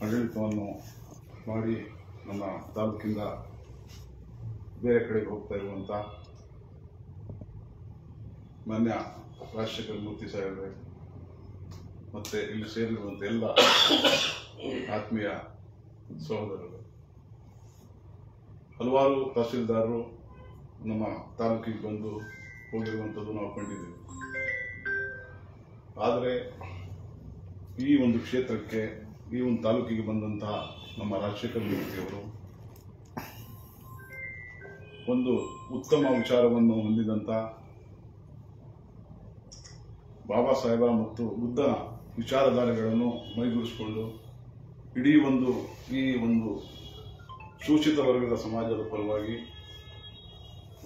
ಆಡಳಿತವನ್ನು ಮಾಡಿ ನಮ್ಮ ತಾಲೂಕಿಂದ ಬೇರೆ ಕಡೆಗೆ ಹೋಗ್ತಾ ಇರುವಂಥ ಮಾನ್ಯ ರಾಜಶೇಖರ ಮೂರ್ತಿ ಸಾಹೇಬ್ರೆ ಮತ್ತು ಇಲ್ಲಿ ಸೇರಿರುವಂಥ ಎಲ್ಲ ಆತ್ಮೀಯ ಸಹೋದರರು, ಹಲವಾರು ತಹಸೀಲ್ದಾರರು ನಮ್ಮ ತಾಲೂಕಿಗೆ ಬಂದು ಹೋಗಿರುವಂಥದ್ದು ನಾವು ಕಂಡಿದ್ದೀವಿ. ಆದರೆ ಈ ಒಂದು ಕ್ಷೇತ್ರಕ್ಕೆ, ಈ ಒಂದು ತಾಲೂಕಿಗೆ ಬಂದಂತಹ ನಮ್ಮ ರಾಜಶೇಖರ ಮೂರ್ತಿಯವರು ಒಂದು ಉತ್ತಮ ವಿಚಾರವನ್ನು ಹೊಂದಿದಂಥ ಬಾಬಾ ಸಾಹೇಬರ ಮತ್ತು ಬುದ್ಧನ ವಿಚಾರಧಾರೆಗಳನ್ನು ಮೈಗೂಡಿಸಿಕೊಂಡು ಇಡೀ ಈ ಒಂದು ಶೋಷಿತ ವರ್ಗದ ಸಮಾಜದ ಪರವಾಗಿ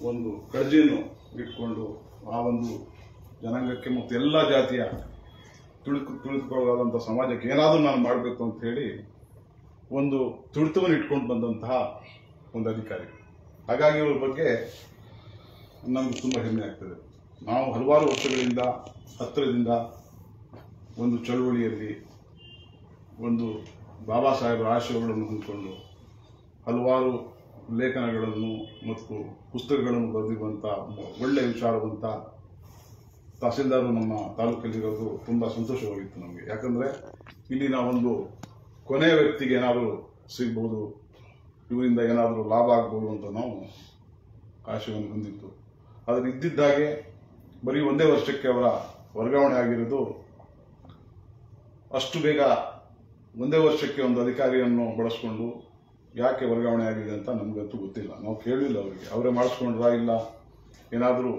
ಒಂದು ಕಳಜಿಯನ್ನು ಇಟ್ಕೊಂಡು ಆ ಒಂದು ಜನಾಂಗಕ್ಕೆ ಮತ್ತು ಎಲ್ಲ ಜಾತಿಯ ತುಳಿದುಕೊಳ್ಳಾದಂಥ ಸಮಾಜಕ್ಕೆ ಏನಾದರೂ ನಾನು ಮಾಡಬೇಕು ಅಂತ ಹೇಳಿ ಒಂದು ತುಳಿತವನ್ನು ಇಟ್ಕೊಂಡು ಬಂದಂತಹ ಒಂದು ಅಧಿಕಾರಿ. ಹಾಗಾಗಿ ಅವರ ಬಗ್ಗೆ ನಮಗೆ ತುಂಬ ಹೆಮ್ಮೆ ಆಗ್ತದೆ. ನಾವು ಹಲವಾರು ವರ್ಷಗಳಿಂದ ಹತ್ತಿರದಿಂದ ಒಂದು ಚಳುವಳಿಯಲ್ಲಿ ಒಂದು ಬಾಬಾ ಸಾಹೇಬರ ಆಶಯಗಳನ್ನು ಹೊಂದಿಕೊಂಡು ಹಲವಾರು ಲೇಖನಗಳನ್ನು ಮತ್ತು ಪುಸ್ತಕಗಳನ್ನು ಬರೆದಿರುವಂಥ ಒಳ್ಳೆಯ ವಿಚಾರವಂತ ತಹಸೀಲ್ದಾರರು ನಮ್ಮ ತಾಲೂಕಲ್ಲಿರೋದು ತುಂಬ ಸಂತೋಷವಾಗಿತ್ತು ನಮಗೆ. ಯಾಕಂದರೆ ಇಲ್ಲಿನ ಒಂದು ಕೊನೆಯ ವ್ಯಕ್ತಿಗೆ ಏನಾದರೂ ಸಿಗ್ಬೋದು, ಇವರಿಂದ ಏನಾದರೂ ಲಾಭ ಆಗ್ಬೋದು ಅಂತ ನಾವು ಆಶಯವನ್ನು ಹೊಂದಿತ್ತು. ಆದರೆ ಇದ್ದಿದ್ದಾಗೆ ಬರೀ ಒಂದೇ ವರ್ಷಕ್ಕೆ ಅವರ ವರ್ಗಾವಣೆ ಆಗಿರೋದು, ಅಷ್ಟು ಬೇಗ ಒಂದೇ ವರ್ಷಕ್ಕೆ ಒಂದು ಅಧಿಕಾರಿಯನ್ನು ಬಳಸ್ಕೊಂಡು ಯಾಕೆ ವರ್ಗಾವಣೆ ಆಗಿದೆ ಅಂತ ನಮಗಂತೂ ಗೊತ್ತಿಲ್ಲ. ನಾವು ಕೇಳಲಿಲ್ಲ ಅವರಿಗೆ, ಅವರೇ ಮಾಡಿಸ್ಕೊಂಡ್ರಾ ಇಲ್ಲ ಏನಾದರೂ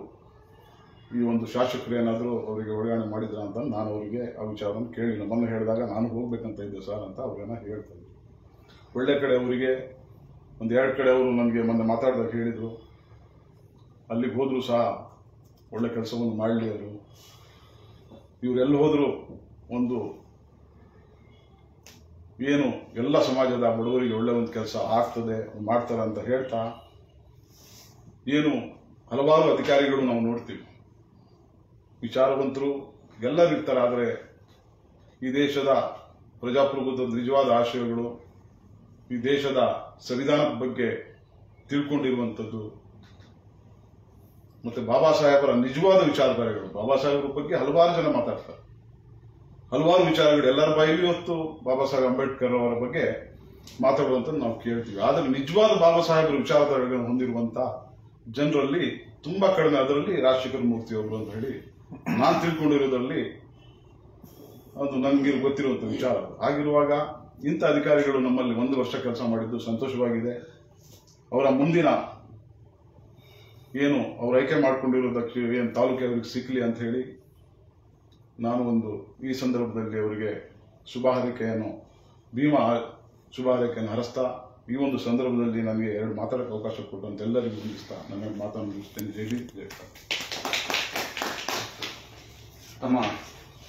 ಈ ಒಂದು ಶಾಸಕರು ಏನಾದರೂ ಅವರಿಗೆ ವರ್ಗಾವಣೆ ಮಾಡಿದ್ರ ಅಂತ ನಾನು ಅವರಿಗೆ ಆ ವಿಚಾರವನ್ನು ಕೇಳಿಲ್ಲ. ಮೊನ್ನೆ ಹೇಳಿದಾಗ ನಾನು ಹೋಗ್ಬೇಕಂತ ಇದ್ದೆ ಸರ್ ಅಂತ ಅವ್ರೇನ ಹೇಳ್ತಾರೆ. ಒಳ್ಳೆ ಕಡೆ ಅವರಿಗೆ ಒಂದು 2 ಕಡೆ ಅವರು ನನಗೆ ಮೊನ್ನೆ ಮಾತಾಡಿದಾಗ ಹೇಳಿದರು, ಅಲ್ಲಿಗೆ ಹೋದರೂ ಸಹ ಒಳ್ಳೆ ಕೆಲಸವನ್ನು ಮಾಡಲಿ ಅವರು, ಇವರೆಲ್ಲ ಹೋದರೂ ಒಂದು ಏನು ಎಲ್ಲ ಸಮಾಜದ ಬಡವರಿಗೆ ಒಳ್ಳೆ ಒಂದು ಕೆಲಸ ಆಗ್ತದೆ ಮಾಡ್ತಾರೆ ಅಂತ ಹೇಳ್ತಾ, ಏನು ಹಲವಾರು ಅಧಿಕಾರಿಗಳು ನಾವು ನೋಡ್ತೀವಿ, ವಿಚಾರವಂತರು ಎಲ್ಲರೂ ಇರ್ತಾರೆ. ಆದರೆ ಈ ದೇಶದ ಪ್ರಜಾಪ್ರಭುತ್ವದ ನಿಜವಾದ ಆಶಯಗಳು, ಈ ದೇಶದ ಸಂವಿಧಾನದ ಬಗ್ಗೆ ತಿಳ್ಕೊಂಡಿರುವಂಥದ್ದು ಮತ್ತು ಬಾಬಾ ಸಾಹೇಬರ ನಿಜವಾದ ವಿಚಾರಧಾರೆಗಳು, ಬಾಬಾ ಸಾಹೇಬರ ಬಗ್ಗೆ ಹಲವಾರು ಜನ ಮಾತಾಡ್ತಾರೆ, ಹಲವಾರು ವಿಚಾರಗಳು ಎಲ್ಲರ ಬಾಯಲ್ಲಿ ಇವತ್ತು ಬಾಬಾ ಸಾಹೇಬ್ ಅಂಬೇಡ್ಕರ್ ಅವರ ಬಗ್ಗೆ ಮಾತಾಡುವಂಥದ್ದು ನಾವು ಕೇಳ್ತೀವಿ. ಆದರೆ ನಿಜವಾದ ಬಾಬಾ ಸಾಹೇಬರ ವಿಚಾರಧಾರೆಗಳನ್ನು ಹೊಂದಿರುವಂಥ ಜನರಲ್ಲಿ ತುಂಬಾ ಕಡಿಮೆ. ಅದರಲ್ಲಿ ರಾಜಶೇಖರ ಮೂರ್ತಿ ಅವರು ಅಂತ ಹೇಳಿ ನಾನು ತಿಳ್ಕೊಂಡಿರೋದ್ರಲ್ಲಿ ಅದು ನನಗೆ ಗೊತ್ತಿರುವಂಥ ವಿಚಾರ. ಆಗಿರುವಾಗ ಇಂಥ ಅಧಿಕಾರಿಗಳು ನಮ್ಮಲ್ಲಿ 1 ವರ್ಷ ಕೆಲಸ ಮಾಡಿದ್ದು ಸಂತೋಷವಾಗಿದೆ. ಅವರ ಮುಂದಿನ ಏನು ಅವರು ಆಯ್ಕೆ ಮಾಡಿಕೊಂಡಿರೋದಕ್ಕೆ ಏನು ತಾಲೂಕಿಗೆ ಅವರಿಗೆ ಸಿಕ್ಕಲಿ ಅಂತ ಹೇಳಿ ನಾನು ಈ ಸಂದರ್ಭದಲ್ಲಿ ಅವರಿಗೆ ಶುಭ ಹಾರೈಕೆಯನ್ನು ಹರಿಸ್ತಾ, ಈ ಒಂದು ಸಂದರ್ಭದಲ್ಲಿ ನನಗೆ 2 ಮಾತಾಡೋಕ್ಕೆ ಅವಕಾಶ ಕೊಟ್ಟಂತ ಎಲ್ಲರಿಗೂ ವಂದಿಸ್ತಾ ನನ್ನ ಮಾತನ್ನು ಮುಗಿಸ್ತೇನೆ. ಜೈ ಹಿಂದ್, ಜೈ ಭಾರತ್. ತಮ್ಮ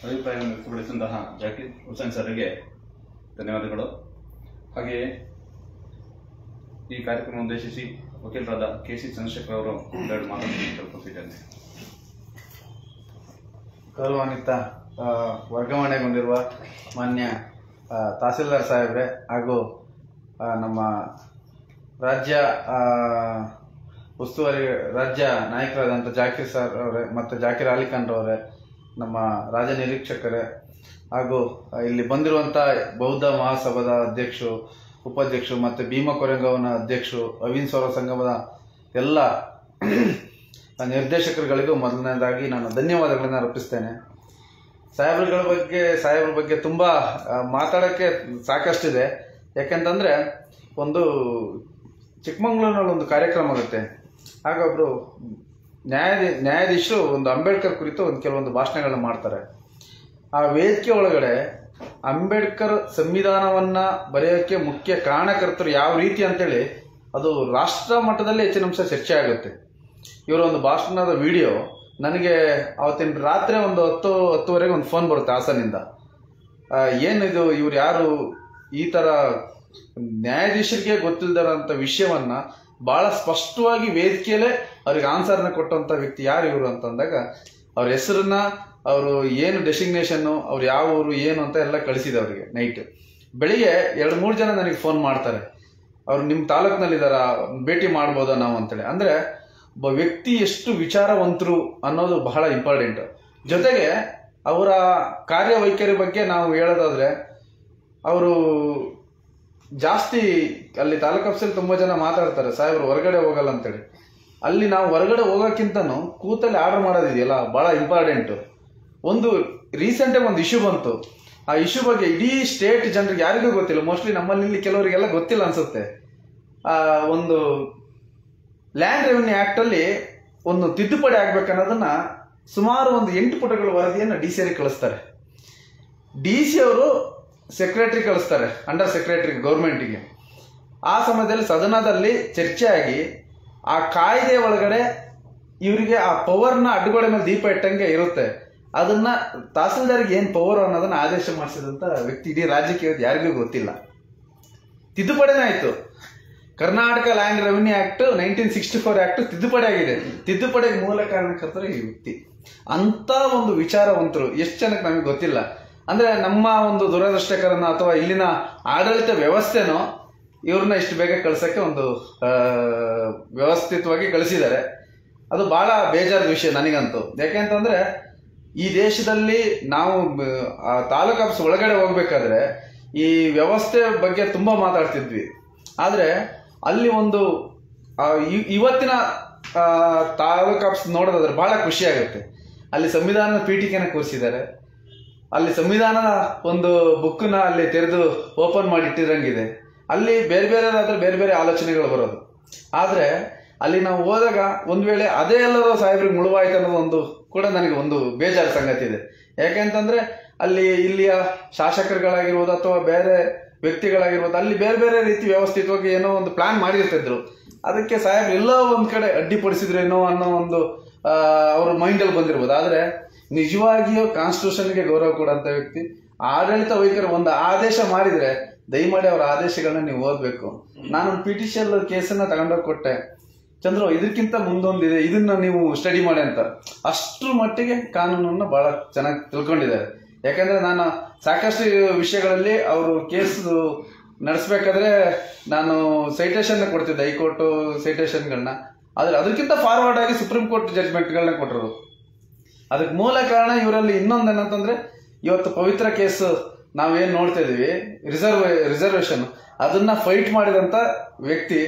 ಅಭಿಪ್ರಾಯವನ್ನು ವ್ಯಕ್ತಪಡಿಸಿದಂತಹ ಜಾಕೀರ್ ಹುಸೇನ್ ಸರ್ಗೆ ಧನ್ಯವಾದಗಳು. ಹಾಗೆಯೇ ಈ ಕಾರ್ಯಕ್ರಮ ಉದ್ದೇಶಿಸಿ ವಕೀಲರಾದ KC ಚಂದ್ರಶೇಖರ್ ಅವರು 2 ಮಾತನ್ನು ಕಲ್ಪಿಸಿದ್ದಾರೆ. ಗೌರವಾನ್ವಿತ ವರ್ಗಾವಣೆಗೊಂಡಿರುವ ಮಾನ್ಯ ತಹಸೀಲ್ದಾರ್ ಸಾಹೇಬ್ರೆ ಹಾಗೂ ನಮ್ಮ ರಾಜ್ಯ ಉಸ್ತುವಾರಿ ರಾಜ್ಯ ನಾಯಕರಾದಂಥ ಜಾಕೀರ್ ಸರ್ ಅವರೇ ಮತ್ತು ಜಾಕೀರ್ ಅಲಿ ಖಾನ್ ಅವರೇ, ನಮ್ಮ ರಾಜ್ಯ ನಿರೀಕ್ಷಕರೇ, ಹಾಗೂ ಇಲ್ಲಿ ಬಂದಿರುವಂಥ ಬೌದ್ಧ ಮಹಾಸಭಾದ ಅಧ್ಯಕ್ಷರು, ಉಪಾಧ್ಯಕ್ಷರು ಮತ್ತು ಭೀಮಾ ಕೊರೆಂಗಾವ್ನ ಅಧ್ಯಕ್ಷರು, ಅವಿನ್ ಸೌರ ಸಂಗಮದ ಎಲ್ಲ ನಿರ್ದೇಶಕರುಗಳಿಗೂ ಮೊದಲನೇದಾಗಿ ನಾನು ಧನ್ಯವಾದಗಳನ್ನು ಅರ್ಪಿಸ್ತೇನೆ. ಸಾಹೇಬ್ರ ಬಗ್ಗೆ ತುಂಬ ಮಾತಾಡೋಕ್ಕೆ ಸಾಕಷ್ಟಿದೆ. ಯಾಕೆಂತಂದರೆ ಒಂದು ಚಿಕ್ಕಮಂಗ್ಳೂರಿನಲ್ಲಿ ಒಂದು ಕಾರ್ಯಕ್ರಮ ಆಗುತ್ತೆ. ಆಗ ಒಬ್ಬರು ನ್ಯಾಯಾಧೀಶರು ಒಂದು ಅಂಬೇಡ್ಕರ್ ಕುರಿತು ಕೆಲವೊಂದು ಭಾಷಣಗಳನ್ನ ಮಾಡ್ತಾರೆ. ಆ ವೇದಿಕೆ ಒಳಗಡೆ ಅಂಬೇಡ್ಕರ್ ಸಂವಿಧಾನವನ್ನು ಬರೆಯೋಕ್ಕೆ ಮುಖ್ಯ ಕಾರಣಕರ್ತರು ಯಾವ ರೀತಿ ಅಂತೇಳಿ ಅದು ರಾಷ್ಟ್ರ ಮಟ್ಟದಲ್ಲಿ ಹೆಚ್ಚಿನ ಅಂಶ ಚರ್ಚೆ ಆಗುತ್ತೆ. ಇವರ ಒಂದು ಭಾಷಣದ ವಿಡಿಯೋ ನನಗೆ ಅವತ್ತಿನ ರಾತ್ರಿ ಒಂದು 10-10:30 ಒಂದು ಫೋನ್ ಬರುತ್ತೆ ಹಾಸನಿಂದ. ಏನಿದು, ಇವ್ರು ಯಾರು, ಈ ಥರ ನ್ಯಾಯಾಧೀಶರಿಗೆ ಗೊತ್ತಿಲ್ಲದಂಥ ವಿಷಯವನ್ನು ಭಾಳ ಸ್ಪಷ್ಟವಾಗಿ ವೇದಿಕೆಯಲ್ಲೇ ಅವ್ರಿಗೆ ಆನ್ಸರ್ನ ಕೊಟ್ಟಂಥ ವ್ಯಕ್ತಿ ಯಾರು ಇವರು ಅಂತಂದಾಗ ಅವ್ರ ಹೆಸರನ್ನ, ಅವರು ಏನು ಡೆಸಿಗ್ನೇಷನ್ನು, ಅವ್ರು ಯಾವ ಊರು ಏನು ಅಂತ ಎಲ್ಲ ಕಳಿಸಿದೆ ಅವರಿಗೆ ನೈಟ್. ಬೆಳಿಗ್ಗೆ 2-3 ಜನ ನನಗೆ ಫೋನ್ ಮಾಡ್ತಾರೆ, ಅವ್ರು ನಿಮ್ಮ ತಾಲೂಕಿನಲ್ಲಿದ್ದಾರ, ಭೇಟಿ ಮಾಡ್ಬೋದಾ ನಾವು ಅಂತೇಳಿ. ಅಂದರೆ ಒಬ್ಬ ವ್ಯಕ್ತಿ ಎಷ್ಟು ವಿಚಾರವಂತರು ಅನ್ನೋದು ಬಹಳ ಇಂಪಾರ್ಟೆಂಟ್. ಜೊತೆಗೆ ಅವರ ಕಾರ್ಯವೈಖರಿ ಬಗ್ಗೆ ನಾವು ಹೇಳೋದಾದ್ರೆ, ಅವರು ಜಾಸ್ತಿ ಅಲ್ಲಿ ತಾಲೂಕು ಆಫೀಸಲ್ಲಿ ತುಂಬ ಜನ ಮಾತಾಡ್ತಾರೆ, ಸಾಹೇಬ್ರು ಹೊರಗಡೆ ಹೋಗಲ್ಲ ಅಂತೇಳಿ. ಅಲ್ಲಿ ನಾವು ಹೊರಗಡೆ ಹೋಗೋಕ್ಕಿಂತನೂ ಕೂತಲ್ಲಿ ಆರ್ಡರ್ ಮಾಡೋದಿದೆಯಲ್ಲ ಭಾಳ ಇಂಪಾರ್ಟೆಂಟು. ಒಂದು ರೀಸೆಂಟಾಗಿ ಒಂದು ಇಶ್ಯೂ ಬಂತು. ಆ ಇಶ್ಯೂ ಬಗ್ಗೆ ಇಡೀ ಸ್ಟೇಟ್ ಜನರಿಗೆ ಯಾರಿಗೂ ಗೊತ್ತಿಲ್ಲ, ಮೋಸ್ಟ್ಲಿ ನಮ್ಮಲ್ಲಿ ಕೆಲವರಿಗೆಲ್ಲ ಗೊತ್ತಿಲ್ಲ ಅನ್ಸುತ್ತೆ. ಒಂದು ಲ್ಯಾಂಡ್ ರೆವಿನ್ಯೂ ಆ್ಯಕ್ಟಲ್ಲಿ ಒಂದು ತಿದ್ದುಪಡಿ ಆಗ್ಬೇಕನ್ನೋದನ್ನ ಸುಮಾರು ಒಂದು 8 ಪುಟಗಳ ವರದಿಯನ್ನು ಡಿ ಸಿ ಅವರಿಗೆ ಕಳಿಸ್ತಾರೆ. ಡಿ ಸಿ ಅವರು ಸೆಕ್ರೆಟರಿ ಕಳಿಸ್ತಾರೆ, ಅಂಡರ್ ಸೆಕ್ರೆಟರಿ ಗೌರ್ಮೆಂಟಿಗೆ. ಆ ಸಮಯದಲ್ಲಿ ಸದನದಲ್ಲಿ ಚರ್ಚೆ ಆಗಿ ಆ ಕಾಯ್ದೆ ಒಳಗಡೆ ಇವರಿಗೆ ಆ ಪವರ್ನ ಅಡ್ಡಗೋಡೆ ಮೇಲೆ ದೀಪ ಇಟ್ಟಂಗೆ ಇರುತ್ತೆ. ಅದನ್ನ ತಹಸೀಲ್ದಾರ್ಗೆ ಏನು ಪವರ್ ಅನ್ನೋದನ್ನ ಆದೇಶ ಮಾಡಿಸಿದಂತ ವ್ಯಕ್ತಿ ಇಡೀ ರಾಜ್ಯಕ್ಕೆ ಯಾರಿಗೂ ಗೊತ್ತಿಲ್ಲ. ತಿದ್ದುಪಡಿನೇ ಆಯ್ತು. Karnataka land revenue act 1964 act ತಿದ್ದುಪಡಿ ಆಗಿದೆ. ತಿದ್ದುಪಡಿಗೆ ಮೂಲ ಕಾರಣಕರ್ತರು ಈ ವ್ಯಕ್ತಿ. ಅಂತ ಒಂದು ವಿಚಾರವಂತರು ಎಷ್ಟು ಜನಕ್ಕೆ ನಮಗೆ ಗೊತ್ತಿಲ್ಲ. ಅಂದ್ರೆ ನಮ್ಮ ಒಂದು ದುರದೃಷ್ಟಕರನ ಅಥವಾ ಇಲ್ಲಿನ ಆಡಳಿತ ವ್ಯವಸ್ಥೆನೋ ಇವ್ರನ್ನ ಇಷ್ಟು ಬೇಗ ಕಳ್ಸಕ್ಕೆ ಒಂದು ವ್ಯವಸ್ಥಿತವಾಗಿ ಕಳಿಸಿದ್ದಾರೆ. ಅದು ಬಹಳ ಬೇಜಾರದ ವಿಷಯ ನನಗಂತೂ. ಯಾಕೆಂತಂದ್ರೆ ಈ ದೇಶದಲ್ಲಿ ನಾವು ತಾಲೂಕು ಆಫೀಸ್ ಒಳಗಡೆ ಹೋಗ್ಬೇಕಾದ್ರೆ ಈ ವ್ಯವಸ್ಥೆ ಬಗ್ಗೆ ತುಂಬಾ ಮಾತಾಡ್ತಿದ್ವಿ. ಆದ್ರೆ ಅಲ್ಲಿ ಒಂದು ಇವತ್ತಿನ ತಾಲೂಕು ಆಫೀಸ್ ನೋಡೋದಾದ್ರೆ ಬಹಳ ಖುಷಿ ಆಗುತ್ತೆ. ಅಲ್ಲಿ ಸಂವಿಧಾನದ ಪೀಠಿಕೆನ ಕೂರಿಸಿದ್ದಾರೆ. ಅಲ್ಲಿ ಸಂವಿಧಾನದ ಒಂದು ಬುಕ್ನ ಅಲ್ಲಿ ತೆರೆದು ಓಪನ್ ಮಾಡಿ ಇಟ್ಟಿರಂಗಿದೆ. ಅಲ್ಲಿ ಬೇರೆ ಬೇರೆ ಬೇರೆ ಆಲೋಚನೆಗಳು ಬರೋದು. ಆದ್ರೆ ಅಲ್ಲಿ ನಾವು ಹೋದಾಗ ಒಂದ್ ವೇಳೆ ಅದೇ ಎಲ್ಲರೂ ಸಾಹೇಬ್ರಿಗೆ ಮುಳುವಾಯ್ತು ಅನ್ನೋದು ಒಂದು ಕೂಡ ನನಗೆ ಒಂದು ಬೇಜಾರು ಸಂಗತಿ ಇದೆ. ಯಾಕೆಂತಂದ್ರೆ ಅಲ್ಲಿ ಇಲ್ಲಿಯ ಶಾಸಕರುಗಳಾಗಿರ್ಬೋದು ಅಥವಾ ಬೇರೆ ವ್ಯಕ್ತಿಗಳಾಗಿರ್ಬೋದು ಅಲ್ಲಿ ಬೇರೆ ಬೇರೆ ರೀತಿ ವ್ಯವಸ್ಥಿತವಾಗಿ ಏನೋ ಒಂದು ಪ್ಲಾನ್ ಮಾಡಿರ್ತಿದ್ರು. ಅದಕ್ಕೆ ಸಾಹೇಬ್ರು ಎಲ್ಲೋ ಒಂದ್ ಕಡೆ ಅಡ್ಡಿಪಡಿಸಿದ್ರೇನೋ ಅನ್ನೋ ಒಂದು ಅವ್ರ ಮೈಂಡಲ್ಲಿ ಬಂದಿರ್ಬೋದು. ಆದ್ರೆ ನಿಜವಾಗಿಯೂ ಕಾನ್ಸ್ಟಿಟ್ಯೂಷನ್ಗೆ ಗೌರವ ಕೊಡೋಂಥ ವ್ಯಕ್ತಿ, ಆಡಳಿತ ವೈಖರಿ ಒಂದು ಆದೇಶ ಮಾಡಿದ್ರೆ ದಯಮಾಡಿ ಅವರ ಆದೇಶಗಳನ್ನ ನೀವು ಓದ್ಬೇಕು. ನಾನೊಂದು ಪಿಟಿಷನ್ ಕೇಸನ್ನ ತಗೊಂಡೋಗಿ ಕೊಟ್ಟೆ, ಚಂದ್ರು ಇದಕ್ಕಿಂತ ಮುಂದೊಂದಿದೆ, ಇದನ್ನ ನೀವು ಸ್ಟಡಿ ಮಾಡಿ ಅಂತ. ಅಷ್ಟ್ರ ಮಟ್ಟಿಗೆ ಕಾನೂನನ್ನ ಬಹಳ ಚೆನ್ನಾಗಿ ತಿಳ್ಕೊಂಡಿದ್ದಾರೆ. ಯಾಕಂದ್ರೆ ನಾನು ಸಾಕಷ್ಟು ವಿಷಯಗಳಲ್ಲಿ ಅವರು ಕೇಸ್ ನಡೆಸ್ಬೇಕಾದ್ರೆ ನಾನು ಸೈಟೇಷನ್ ಕೊಡ್ತಿದ್ದೆ, ಹೈಕೋರ್ಟ್ ಸೈಟೇಷನ್ಗಳನ್ನ. ಆದ್ರೆ ಅದಕ್ಕಿಂತ ಫಾರ್ವರ್ಡ್ ಆಗಿ ಸುಪ್ರೀಂ ಕೋರ್ಟ್ ಜಡ್ಜ್ಮೆಂಟ್ಗಳನ್ನ ಕೊಟ್ಟರು. ಅದಕ್ಕೆ ಮೂಲ ಕಾರಣ ಇವರಲ್ಲಿ ಇನ್ನೊಂದು ಏನಂತಂದ್ರೆ, ಇವತ್ತು ಪವಿತ್ರ ಕೇಸ್ ನಾವೇನ್ ನೋಡ್ತಾ ಇದೀವಿ, ರಿಸರ್ವೇಶನ್, ಅದನ್ನ ಫೈಟ್ ಮಾಡಿದಂತ ವ್ಯಕ್ತಿ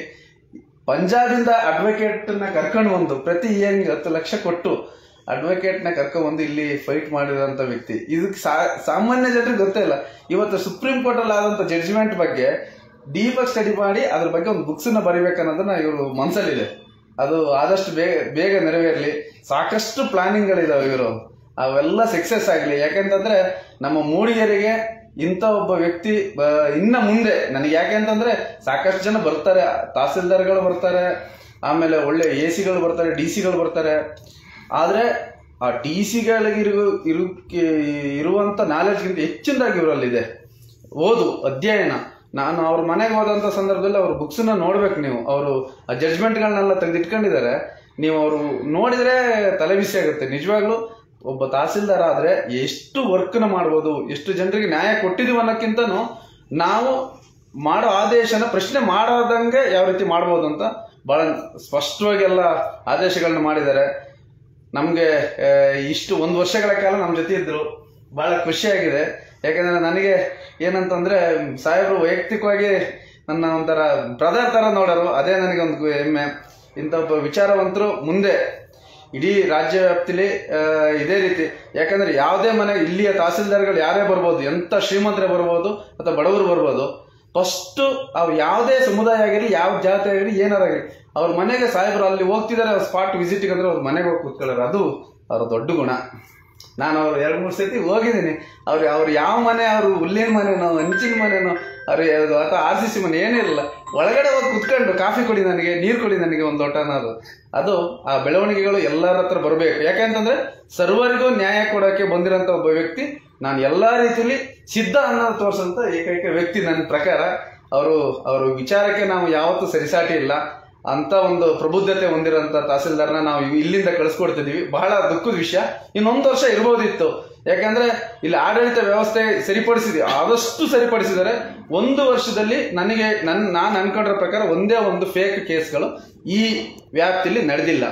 ಪಂಜಾಬಿಂದ ಅಡ್ವೊಕೇಟ್ ನ ಕರ್ಕೊಂಡು ಬಂದು ಪ್ರತಿ ಇಯರಿಂಗ್ 10 ಲಕ್ಷ ಕೊಟ್ಟು ಅಡ್ವೊಕೇಟ್ ನ ಕರ್ಕೊಂಡು ಬಂದು ಇಲ್ಲಿ ಫೈಟ್ ಮಾಡಿದಂತ ವ್ಯಕ್ತಿ. ಇದಕ್ಕೆ ಸಾಮಾನ್ಯ ಜನರಿಗೆ ಗೊತ್ತೇ ಇಲ್ಲ. ಇವತ್ತು ಸುಪ್ರೀಂ ಕೋರ್ಟ್ ಅಲ್ಲಿ ಆದಂತ ಜಡ್ಜ್ಮೆಂಟ್ ಬಗ್ಗೆ ಡೀಪ್ ಆಗಿ ಸ್ಟಡಿ ಮಾಡಿ ಅದ್ರ ಬಗ್ಗೆ ಒಂದು ಬುಕ್ಸ್ ನ ಬರಿಬೇಕನ್ನೋದನ್ನ ಇವರು ಮನಸ್ಸಲ್ಲಿದೆ. ಅದು ಆದಷ್ಟು ಬೇಗ ನೆರವೇರಲಿ. ಸಾಕಷ್ಟು ಪ್ಲಾನಿಂಗ್ ಗಳಿದಾವೆ ಇವರು, ಅವೆಲ್ಲ ಸಕ್ಸಸ್ ಆಗಲಿ. ಯಾಕೆಂತಂದ್ರೆ ನಮ್ಮ ಮೂಡಿಗೆರೆಗೆ ಇಂಥ ಒಬ್ಬ ವ್ಯಕ್ತಿ ಇನ್ನ ಮುಂದೆ ನನಗೆ, ಯಾಕೆಂತಂದ್ರೆ ಸಾಕಷ್ಟು ಜನ ಬರ್ತಾರೆ, ತಹಸೀಲ್ದಾರ್ಗಳು ಬರ್ತಾರೆ, ಆಮೇಲೆ ಒಳ್ಳೆ AC ಗಳು ಬರ್ತಾರೆ, DC ಗಳು ಬರ್ತಾರೆ. ಆದ್ರೆ ಆ DC ಗಳಿಗೆ ಇರುವಂತ ನಾಲೆಜ್ಗಿಂತ ಹೆಚ್ಚಿನದಾಗಿ ಇವರಲ್ಲಿದೆ ಓದು, ಅಧ್ಯಯನ. ನಾನು ಅವ್ರ ಮನೆಗೆ ಹೋದಂತ ಸಂದರ್ಭದಲ್ಲಿ ಅವ್ರ ಬುಕ್ಸ್ನ ನೋಡ್ಬೇಕು ನೀವು. ಅವರು ಆ ಜಡ್ಜ್ಮೆಂಟ್ಗಳನ್ನೆಲ್ಲ ತೆಗೆದಿಟ್ಕೊಂಡಿದ್ದಾರೆ. ನೀವು ಅವರು ನೋಡಿದ್ರೆ ತಲೆ ಬಿಸಿ ಆಗುತ್ತೆ. ನಿಜವಾಗ್ಲೂ ಒಬ್ಬ ತಹಸೀಲ್ದಾರ್ ಆದ್ರೆ ಎಷ್ಟು ವರ್ಕ್ನ ಮಾಡ್ಬೋದು, ಎಷ್ಟು ಜನರಿಗೆ ನ್ಯಾಯ ಕೊಟ್ಟಿದೀವಿ ಅನ್ನೋಕ್ಕಿಂತನೂ ನಾವು ಮಾಡೋ ಆದೇಶನ ಪ್ರಶ್ನೆ ಮಾಡೋದಂಗೆ ಯಾವ ರೀತಿ ಮಾಡ್ಬೋದು ಅಂತ ಬಹಳ ಸ್ಪಷ್ಟವಾಗಿ ಎಲ್ಲ ಆದೇಶಗಳನ್ನ ಮಾಡಿದ್ದಾರೆ. ನಮ್ಗೆ ಇಷ್ಟು 1 ವರ್ಷಗಳ ಕಾಲ ನಮ್ಮ ಜೊತೆ ಇದ್ರು, ಬಹಳ ಖುಷಿಯಾಗಿದೆ. ಯಾಕಂದ್ರೆ ನನಗೆ ಏನಂತಂದ್ರೆ ಸಾಹೇಬರು ವೈಯಕ್ತಿಕವಾಗಿ ನನ್ನ ಒಂಥರ ಬ್ರದರ್ ತರ ನೋಡೋರು, ಅದೇ ನನಗೆ ಒಂದು ಹೆಮ್ಮೆ. ಇಂಥ ಒಬ್ಬ ವಿಚಾರವಂತರು ಮುಂದೆ ಇಡೀ ರಾಜ್ಯ ವ್ಯಾಪ್ತಿಲಿ ಇದೇ ರೀತಿ. ಯಾಕಂದ್ರೆ ಯಾವುದೇ ಮನೆ ಇಲ್ಲಿಯ ತಹಸೀಲ್ದಾರ್ಗಳು ಯಾರೇ ಬರ್ಬೋದು, ಎಂತ ಶ್ರೀಮಂತರೇ ಬರ್ಬೋದು ಅಥವಾ ಬಡವರು ಬರ್ಬೋದು, ಫಸ್ಟ್ ಅವ್ರು ಯಾವುದೇ ಸಮುದಾಯ ಆಗಿರಲಿ, ಯಾವ ಜಾತಿ ಆಗಿರಲಿ, ಏನಾರಾಗಿರಲಿ, ಅವ್ರ ಮನೆಗೆ ಸಾಹೇಬರು ಅಲ್ಲಿ ಹೋಗ್ತಿದ್ದಾರೆ, ಅವ್ರ ಸ್ಪಾಟ್ ವಿಸಿಟ್ಗೆ ಅಂದ್ರೆ ಅವ್ರ ಮನೆಗೆ ಹೋಗಿ ಕೂತ್ಕೊಳ್ಳೋರು. ಅದು ಅವ್ರ ದೊಡ್ಡ ಗುಣ. ನಾನು ಅವ್ರು 2-3 ಸತಿ ಹೋಗಿದ್ದೀನಿ. ಅವ್ರು ಯಾವ ಮನೆ, ಅವ್ರು ಹುಲ್ಲಿನ ಮನೆನೋ ಹಂಚಿನ ಮನೆನೋ ಅವ್ರು ಅಥವಾ RCC ಮನೆ ಏನಿರಲ್ಲ, ಒಳಗಡೆ ಹೋಗಿ ಕುತ್ಕೊಂಡು ಕಾಫಿ ಕೊಡಿ ನನಗೆ, ನೀರು ಕೊಡಿ ನನಗೆ ಒಂದು ಲೋಟ ಅನ್ನೋದು. ಅದು ಆ ಬೆಳವಣಿಗೆಗಳು ಎಲ್ಲರ ಹತ್ರ ಬರಬೇಕು. ಯಾಕೆಂತಂದ್ರೆ ಸರ್ವರಿಗೂ ನ್ಯಾಯ ಕೊಡೋಕೆ ಬಂದಿರೋಂಥ ಒಬ್ಬ ವ್ಯಕ್ತಿ, ನಾನು ಎಲ್ಲಾ ರೀತಿಯಲ್ಲಿ ಸಿದ್ಧ ಅನ್ನೋದು ತೋರಿಸಂತ ಏಕೈಕ ವ್ಯಕ್ತಿ ನನ್ನ ಪ್ರಕಾರ. ಅವರು ವಿಚಾರಕ್ಕೆ ನಾವು ಯಾವತ್ತೂ ಸರಿಸಾಟಿ ಇಲ್ಲ. ಅಂತ ಒಂದು ಪ್ರಬುದ್ಧತೆ ಹೊಂದಿರೋಂಥ ತಹಸೀಲ್ದಾರ್ನ ನಾವು ಇಲ್ಲಿಂದ ಕಳಿಸ್ಕೊಡ್ತಿದೀವಿ. ಬಹಳ ದುಃಖದ ವಿಷಯ. ಇನ್ನೊಂದು ವರ್ಷ ಇರ್ಬೋದಿತ್ತು. ಯಾಕಂದ್ರೆ ಇಲ್ಲಿ ಆಡಳಿತ ವ್ಯವಸ್ಥೆ ಸರಿಪಡಿಸಿದೆ, ಆದಷ್ಟು ಸರಿಪಡಿಸಿದರೆ 1 ವರ್ಷದಲ್ಲಿ ನಾನು ಅನ್ಕೊಂಡಿರೋ ಪ್ರಕಾರ ಒಂದೇ ಒಂದು ಫೇಕ್ ಕೇಸ್ಗಳು ಈ ವ್ಯಾಪ್ತಿಯಲ್ಲಿ ನಡೆದಿಲ್ಲ.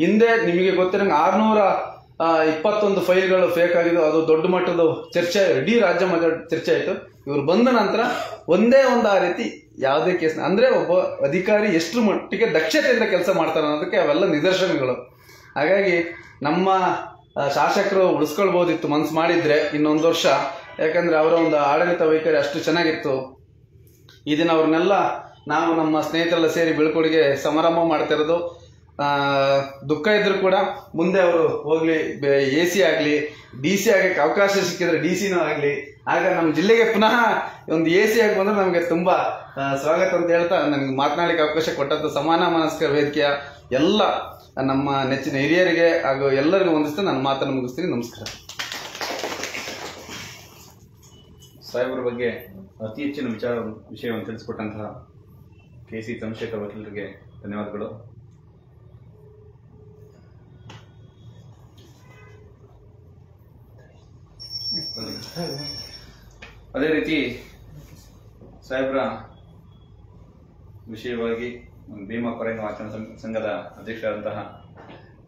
ಹಿಂದೆ ನಿಮಗೆ ಗೊತ್ತಿರಂಗೆ 621 ಫೈಲ್ಗಳು ಫೇಕ್ ಆಗಿದ್ದು, ಅದು ದೊಡ್ಡ ಮಟ್ಟದ ಚರ್ಚೆ, ಇಡೀ ರಾಜ್ಯ ಮಟ್ಟದ ಚರ್ಚೆ ಆಯಿತು. ಇವ್ರು ಬಂದ ನಂತರ ಒಂದೇ ಒಂದು ಆ ರೀತಿ ಯಾವುದೇ ಕೇಸ್, ಅಂದ್ರೆ ಒಬ್ಬ ಅಧಿಕಾರಿ ಎಷ್ಟು ಮಟ್ಟಿಗೆ ದಕ್ಷತೆಯಿಂದ ಕೆಲಸ ಮಾಡ್ತಾರೆ ಅನ್ನೋದಕ್ಕೆ ಅವೆಲ್ಲ ನಿದರ್ಶನಗಳು. ಹಾಗಾಗಿ ನಮ್ಮ ಶಾಸಕರು ಉಳಿಸ್ಕೊಳ್ಬೋದಿತ್ತು ಮನ್ಸು ಮಾಡಿದ್ರೆ ಇನ್ನೊಂದು ವರ್ಷ, ಯಾಕಂದ್ರೆ ಅವರ ಒಂದು ಆಡಳಿತ ವೈಖರಿ ಅಷ್ಟು ಚೆನ್ನಾಗಿತ್ತು. ಈ ದಿನ ಅವ್ರನ್ನೆಲ್ಲ ನಾವು ನಮ್ಮ ಸ್ನೇಹಿತರೆಲ್ಲ ಸೇರಿ ಬೀಳ್ಕೊಡುಗೆ ಸಮಾರಂಭ ಮಾಡ್ತಿರೋದು. ದುಃಖ ಇದ್ರು ಕೂಡ ಮುಂದೆ ಅವರು ಹೋಗ್ಲಿ, AC ಆಗಲಿ, DC ಆಗಕ್ಕೆ ಅವಕಾಶ ಸಿಕ್ಕಿದ್ರೆ DC ಆಗಲಿ, ಆಗ ನಮ್ಮ ಜಿಲ್ಲೆಗೆ ಪುನಃ ಒಂದು AC ಆಗಿ ಬಂದ್ರೆ ನಮಗೆ ತುಂಬಾ ಸ್ವಾಗತ ಅಂತ ಹೇಳ್ತಾ ನನಗೆ ಮಾತನಾಡಲಿಕ್ಕೆ ಅವಕಾಶ ಕೊಟ್ಟಂತ ಸಮಾನ ಮನಸ್ಕರ ವೇದಿಕೆಯ ಎಲ್ಲ ನಮ್ಮ ನೆಚ್ಚಿನ ಹಿರಿಯರಿಗೆ ಹಾಗೂ ಎಲ್ಲರಿಗೂ ವಂದಿಸ್ತಾ ನನ್ನ ಮಾತನ್ನು ಮುಗಿಸ್ತೀನಿ. ನಮಸ್ಕಾರ. ಸಾಹೇಬರ ಬಗ್ಗೆ ಅತಿ ಹೆಚ್ಚಿನ ವಿಷಯವನ್ನು ತಿಳಿಸಿಕೊಟ್ಟಂತಹ KC ಚಂದ್ರಶೇಖರ್ ವಕೀಲರಿಗೆ ಧನ್ಯವಾದಗಳು. ಅದೇ ರೀತಿ ಸಾಹೇಬ್ರ ವಿಷಯವಾಗಿ ಭೀಮಾ ಕೊರೆಂಗ ವಾಚನ ಸಂಘದ ಅಧ್ಯಕ್ಷರಾದಂತಹ